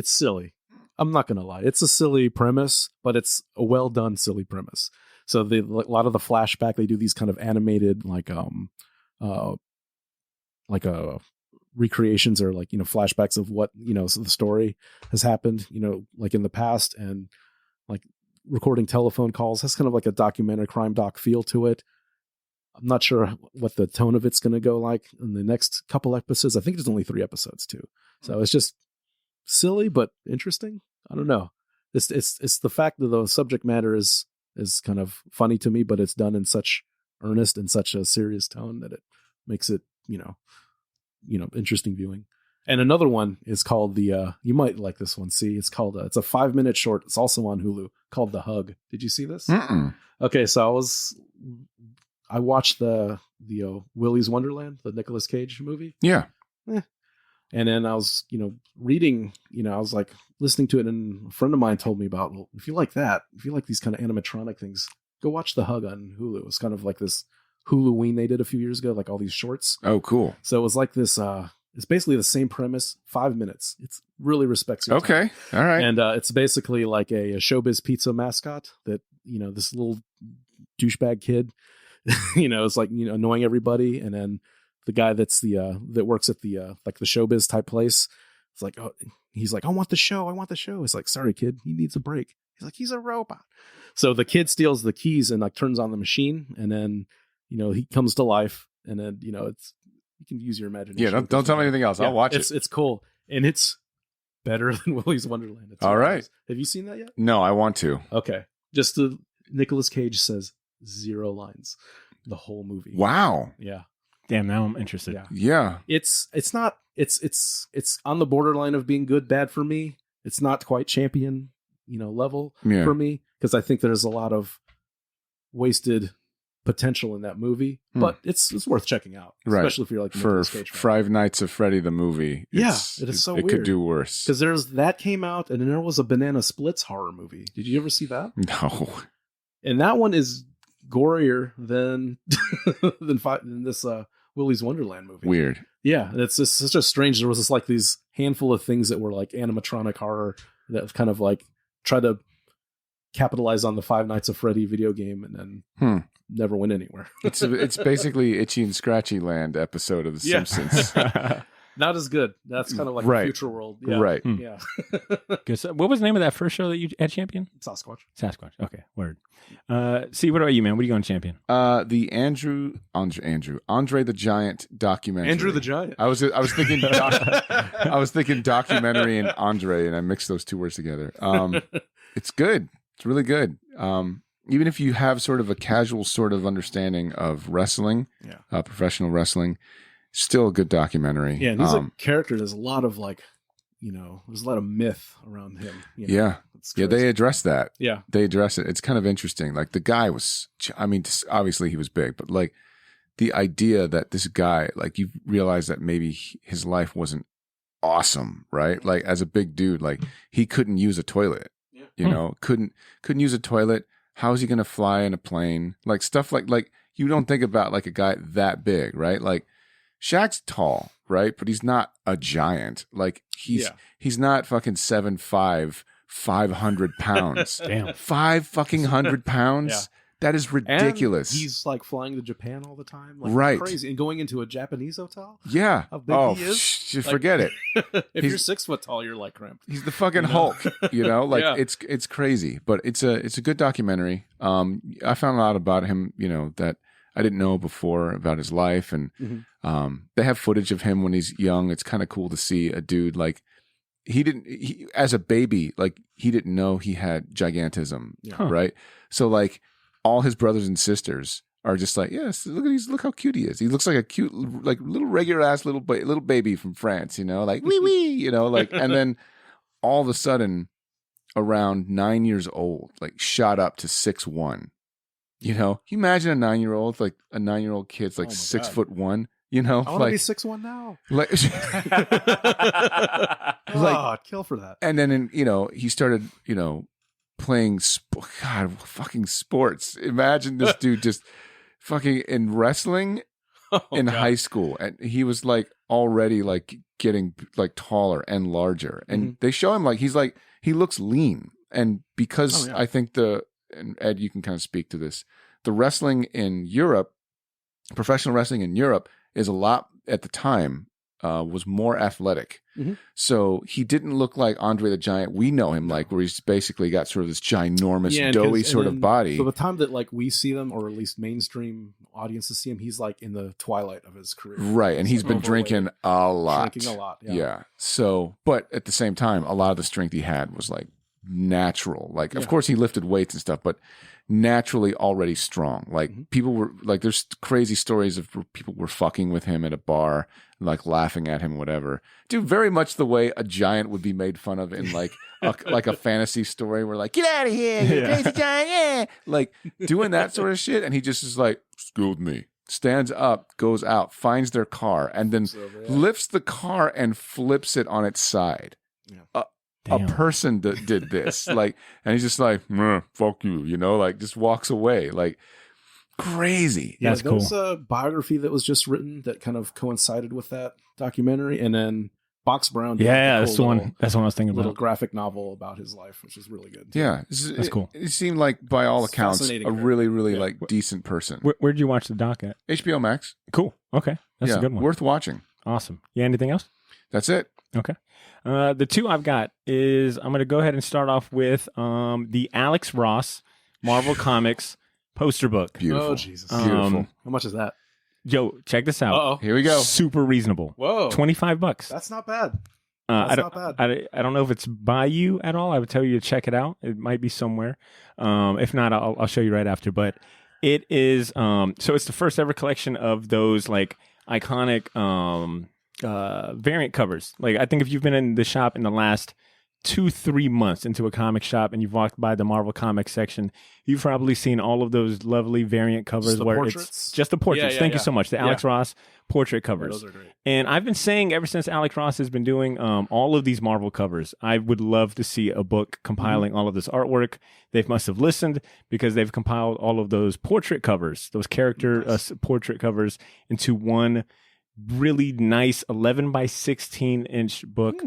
silly. I'm not going to lie. It's a silly premise, but it's a well done, silly premise. So a lot of the flashback, they do these kind of animated, recreations, or flashbacks of what, so the story has happened, like in the past, and like recording telephone calls. Has kind of like a documentary, crime doc feel to it. I'm not sure what the tone of it's going to go like in the next couple episodes. I think there's only 3 episodes too. So it's just silly, but interesting. I don't know. It's the fact that the subject matter is kind of funny to me, but it's done in such earnest and such a serious tone that it makes it, interesting viewing. And another one is called you might like this one. See, it's called, it's a 5-minute short. It's also on Hulu, called The Hug. Did you see this? Mm-mm. Okay. So I watched the Willy's Wonderland, the Nicolas Cage movie. Yeah. And then I was, reading, I was like listening to it, and a friend of mine told me about, well, if you like these kind of animatronic things, go watch The Hug on Hulu. It's kind of like this Huluween they did a few years ago, like all these shorts. Oh, cool. So it was like this, it's basically the same premise, 5 minutes. It's really respects your time. Okay. All right. And it's basically like a Showbiz Pizza mascot that, this little douchebag kid, is like, annoying everybody. And then the guy that's that works at the like the Showbiz type place, it's like, oh, he's like, I want the show. It's like, sorry, kid, he needs a break. He's like, he's a robot. So the kid steals the keys and like turns on the machine, and then he comes to life, and then it's, you can use your imagination. Yeah, don't tell me anything else. Yeah, I'll watch it. It's cool, and it's better than Willy's Wonderland. It's all right. Have you seen that yet? No, I want to. Okay, just Nicolas Cage says 0 lines the whole movie. Wow. Yeah. Damn, now I'm interested. Yeah. It's on the borderline of being good, bad for me. It's not quite champion, level for me, because I think there's a lot of wasted potential in that movie, but it's worth checking out, especially if you're like for Five Nights at Freddy the movie. It is so weird. It could do worse, because that came out, and then there was a Banana Splits horror movie. Did you ever see that? No. And that one is gorier than this Willy's Wonderland movie. Weird. Yeah, it's just such a strange. There was this like these handful of things that were like animatronic horror that kind of like try to capitalize on the Five Nights at Freddy video game, and then never went anywhere. It's basically Itchy and Scratchy Land episode of The Simpsons. Not as good. That's kind of like a future world. Yeah. Right. Yeah. What was the name of that first show that you had champion? Sasquatch. Okay. Word. See, what about you, man? What are you going to champion? The Andre the Giant documentary. Andrew the Giant. I was thinking I was thinking documentary and Andre, and I mixed those 2 words together. It's good. It's really good. Even if you have sort of a casual sort of understanding of wrestling, professional wrestling, still a good documentary. Yeah, and he's a character. There's a lot of like, there's a lot of myth around him. Yeah. They address that. Yeah. They address it. It's kind of interesting. Like the guy was, obviously he was big, but like the idea that this guy, like you realize that maybe his life wasn't awesome, right? Like as a big dude, like he couldn't use a toilet, couldn't use a toilet. How is he going to fly in a plane? Like stuff like you don't think about like a guy that big, right? Like Shaq's tall, right? But he's not a giant. Like he's not fucking 7'5", 500 pounds. Damn. 500 pounds. Yeah. That is ridiculous. And he's like flying to Japan all the time, like Right. crazy, and going into a Japanese hotel. Yeah. How big he is? Just forget it. If He's- you're 6 foot tall, you're like cramped. He's the fucking You know? Hulk, you know. Like Yeah. it's crazy, but it's a good documentary. I found out about him, you know, that I didn't know before about his life, and they have footage of him when he's young. It's kind of cool to see a dude like he as a baby, like he didn't know he had gigantism, right? So like all his brothers and sisters are just like, yes, look how cute he is. He looks like a cute, like little regular ass little baby from France, you know, like wee wee, you know, like, and then all of a sudden, around 9 years old, like shot up to 6'1". You know, you imagine a 9-year-old, like a 9-year-old kid's like Oh my 6'1". You know, I want to be 6'1" now. like, I'd kill for that. and then he started, playing fucking sports. Imagine this dude just fucking in wrestling in high school, and he was like already like getting like taller and larger, and they show him like he looks lean, and because I think and Ed, you can kind of speak to this, the wrestling in Europe, professional wrestling in Europe is a lot at the time was more athletic. So he didn't look like Andre the Giant. We know him like where he's basically got sort of this ginormous, doughy sort of body. So the time that like we see them, or at least mainstream audiences see him, he's like in the twilight of his career. Right. And he's been overweight. drinking a lot. Yeah. So, but at the same time, a lot of the strength he had was like natural. Like, of course he lifted weights and stuff, but naturally already strong. Like people were like, there's crazy stories of people were fucking with him at a bar, like laughing at him, whatever. Dude, very much the way a giant would be made fun of in like a fantasy story where like, get out of here, you crazy giant, yeah. Like doing that sort of shit. And he just is like, excuse me, stands up, goes out, finds their car, and then lifts the car and flips it on its side. A person did this, like, and he's just like, fuck you, you know, like just walks away, like crazy. That's cool. There's a biography that was just written that kind of coincided with that documentary, and then Box Brown. That's the one. That's what I was thinking little about. graphic novel about his life, which is really good. Yeah, that's cool. It seemed like, by all accounts, a really, really like decent person. Where'd you watch the doc at? HBO Max. Cool. Okay, that's a good one. Worth watching. Awesome. Yeah. Anything else? That's it. Okay. The two I've got is I'm going to go ahead and start off with the Alex Ross Marvel Comics poster book. Beautiful. Oh, Jesus. Beautiful. How much is that? Yo, check this out. Uh-oh. Here we go. Super reasonable. Whoa. $25. That's not bad. Not bad. I don't know if it's by you at all. I would tell you to check it out. It might be somewhere. If not, I'll show you right after. But it is so it's the first ever collection of those like iconic variant covers. Like I think if you've been in the shop in the last 2-3 months into a comic shop and you've walked by the Marvel Comics section, you've probably seen all of those lovely variant covers where portraits? It's just the portraits. Thank you so much. The Alex Ross portrait covers. Those are great. And I've been saying ever since Alex Ross has been doing all of these Marvel covers, I would love to see a book compiling all of this artwork. They must have listened because they've compiled all of those portrait covers, those character portrait covers into one really nice 11 by 16 inch book.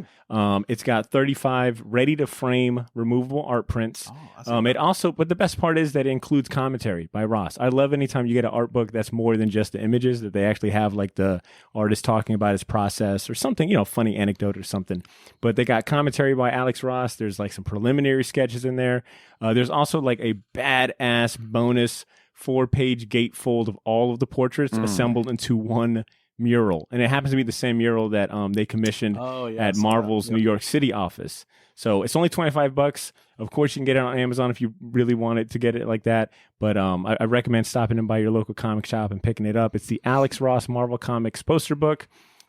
It's got 35 ready to frame removable art prints. It also, but the best part is that it includes commentary by Ross. I love anytime you get an art book that's more than just the images, that they actually have like the artist talking about his process or something, funny anecdote or something. But they got commentary by Alex Ross. There's like some preliminary sketches in there. There's also like a badass bonus 4-page gatefold of all of the portraits assembled into one mural, and it happens to be the same mural that they commissioned at Marvel's New York City office. So it's only $25. Of course, you can get it on Amazon if you really wanted to get it like that. But I recommend stopping in by your local comic shop and picking it up. It's the Alex Ross Marvel Comics poster book.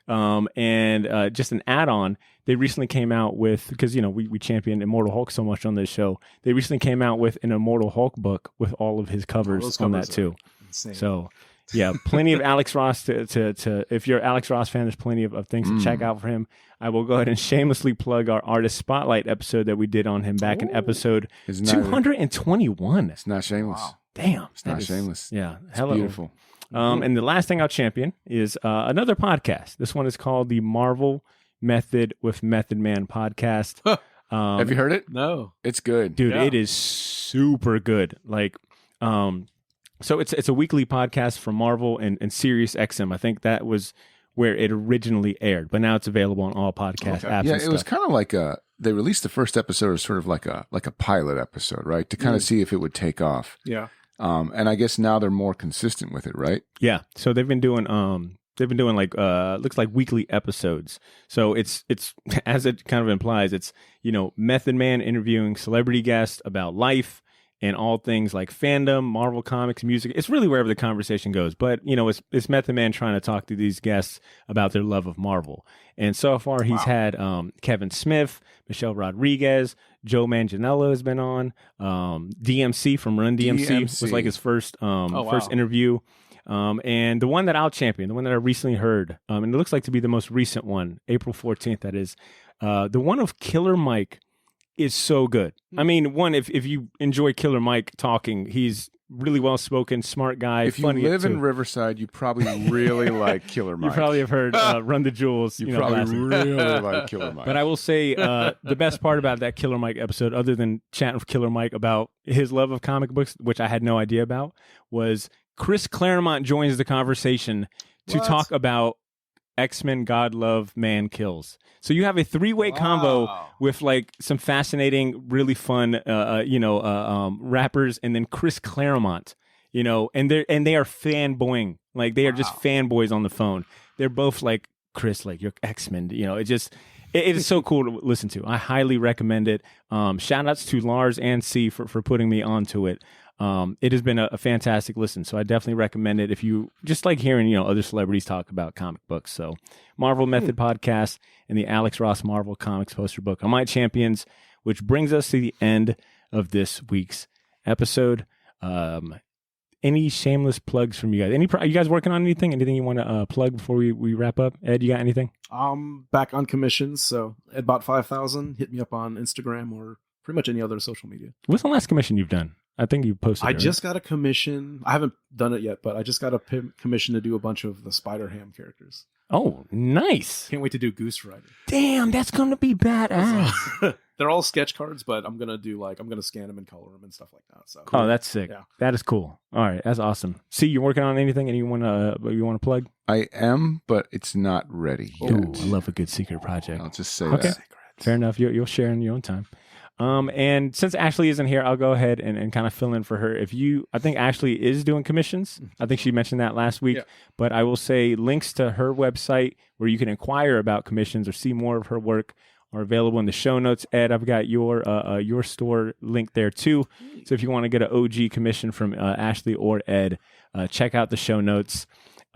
And just an add-on, they recently came out with, because we champion Immortal Hulk so much on this show, they recently came out with an Immortal Hulk book with all of his covers on that too. Insane. So yeah, plenty of Alex Ross to if you're an Alex Ross fan, there's plenty of things to check out for him. I will go ahead and shamelessly plug our Artist Spotlight episode that we did on him back in episode 221. It's not shameless. Wow. Damn. It's not shameless. Yeah. It's beautiful. And the last thing I'll champion is another podcast. This one is called the Marvel Method with Method Man podcast. Have you heard it? No. It's good. Dude, Yeah. it is super good. Like, so it's a weekly podcast from Marvel and Sirius XM. I think that was where it originally aired, but now it's available on all podcast apps. Yeah, and it was stuff. kind of like they released the first episode as sort of like a pilot episode, right? To kind of see if it would take off. Yeah. And I guess now they're more consistent with it, right? Yeah. So they've been doing like looks like weekly episodes. So it's as it kind of implies, it's, you know, Method Man interviewing celebrity guests about life and all things like fandom, Marvel Comics, music. It's really wherever the conversation goes. But, you know, it's Method Man trying to talk to these guests about their love of Marvel. And so far he's had Kevin Smith, Michelle Rodriguez, Joe Manganiello has been on. DMC from Run DMC was like his first first interview. And the one that I'll champion, the one that I recently heard, and it looks like to be the most recent one, April 14th, that is, the one of Killer Mike is so good. I mean, one, if you enjoy Killer Mike talking, he's really well-spoken, smart guy. If you funny live in too. Riverside, you probably really like Killer Mike. You probably have heard Run the Jewels. You know, probably classic. really like Killer Mike. But I will say the best part about that Killer Mike episode, other than chatting with Killer Mike about his love of comic books, which I had no idea about, was Chris Claremont joins the conversation to talk about X-Men God Love Man Kills. So you have a three-way combo with like some fascinating, really fun rappers, and then Chris Claremont, you know, and they are fanboying. Like they are just fanboys on the phone. They're both like, Chris, like, you're X-Men, you know, it is so cool to listen to. I highly recommend it. Shout outs to Lars and C for putting me onto it. It has been a fantastic listen, so I definitely recommend it if you just like hearing, you know, other celebrities talk about comic books. So Marvel Method Podcast and the Alex Ross Marvel Comics poster book are my champions, which brings us to the end of this week's episode. Any shameless plugs from you guys? Are you guys working on anything? Anything you want to plug before we wrap up? Ed, you got anything? Back on commissions, so Edbot5000, hit me up on Instagram or pretty much any other social media. What's the last commission you've done? I think you posted. I just got a commission. I haven't done it yet, but I just got a commission to do a bunch of the Spider-Ham characters. Oh, nice. Can't wait to do Goose Rider. Damn, that's going to be badass. They're all sketch cards, but I'm going to scan them and color them and stuff like that. So Oh, that's sick. Yeah. That is cool. All right, that's awesome. See, you're working on anything and you want to plug? I am, but it's not ready yet. Ooh, I love a good secret project. I'll just say Okay. that. Fair enough. You'll share in your own time. And since Ashley isn't here, I'll go ahead and kind of fill in for her. I think Ashley is doing commissions. I think she mentioned that last week, but I will say links to her website where you can inquire about commissions or see more of her work are available in the show notes. Ed, I've got your store link there too. So if you want to get an OG commission from Ashley or Ed, check out the show notes.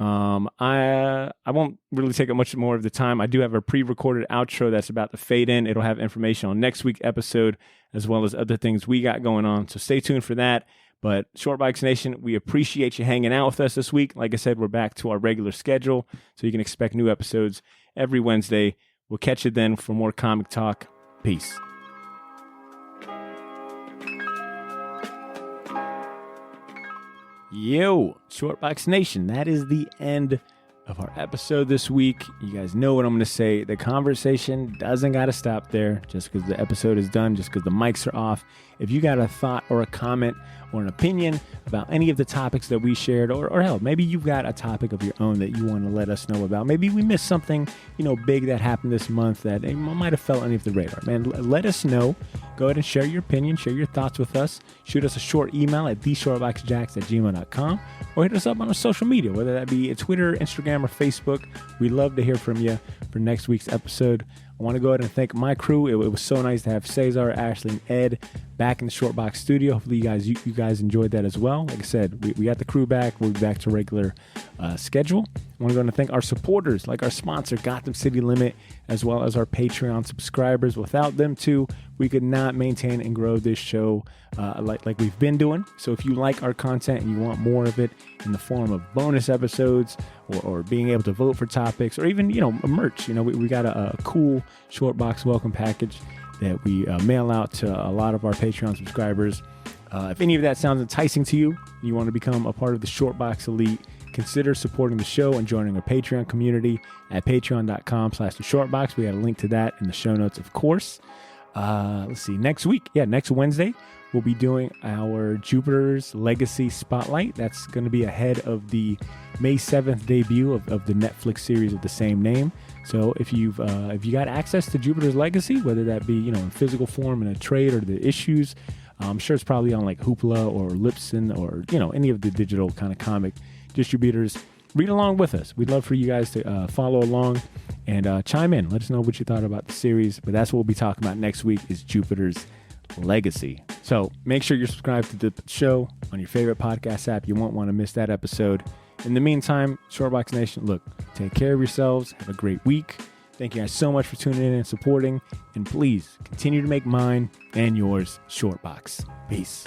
I won't really take up much more of the time. I do have a pre-recorded outro that's about to fade in. It'll have information on next week's episode as well as other things we got going on. So stay tuned for that. But Short Bikes Nation, we appreciate you hanging out with us this week. Like I said, we're back to our regular schedule, so you can expect new episodes every Wednesday. We'll catch you then for more comic talk. Peace. Yo, Shortbox Nation, that is the end of our episode this week. You guys know what I'm going to say. The conversation doesn't got to stop there just because the episode is done, just because the mics are off. If you got a thought or a comment or an opinion about any of the topics that we shared, or hell, maybe you've got a topic of your own that you want to let us know about. Maybe we missed something, big that happened this month that might have fell underneath the radar. Man, let us know. Go ahead and share your opinion, share your thoughts with us. Shoot us a short email at theshortboxjacks@gmail.com or hit us up on our social media, whether that be Twitter, Instagram, or Facebook. We'd love to hear from you for next week's episode. I want to go ahead and thank my crew. It was so nice to have Cesar, Ashley, and Ed back in the Short Box studio. Hopefully you guys enjoyed that as well. Like I said, we got the crew back. We'll be back to regular schedule. I want to go ahead and thank our supporters, like our sponsor, Gotham City Limit, as well as our Patreon subscribers. Without them too, we could not maintain and grow this show like we've been doing. So if you like our content and you want more of it in the form of bonus episodes or being able to vote for topics or even, merch, we got a cool Short Box welcome package that we mail out to a lot of our Patreon subscribers. If any of that sounds enticing to you, you want to become a part of the Short Box Elite, consider supporting the show and joining our Patreon community at patreon.com/theshortbox. We got a link to that in the show notes, of course. let's see, next week. Yeah, next Wednesday, we'll be doing our Jupiter's Legacy Spotlight. That's going to be ahead of the May 7th debut of the Netflix series of the same name. So if you got access to Jupiter's Legacy, whether that be, you know, in physical form in a trade or the issues, I'm sure it's probably on like Hoopla or Libsyn or, you know, any of the digital kind of comic distributors. Read along with us. We'd love for you guys to follow along and chime in. Let us know what you thought about the series. But that's what we'll be talking about next week is Jupiter's Legacy. So make sure you're subscribed to the show on your favorite podcast app. You won't want to miss that episode. In the meantime, Shortbox Nation, look, take care of yourselves. Have a great week. Thank you guys so much for tuning in and supporting. And please continue to make mine and yours Shortbox. Peace.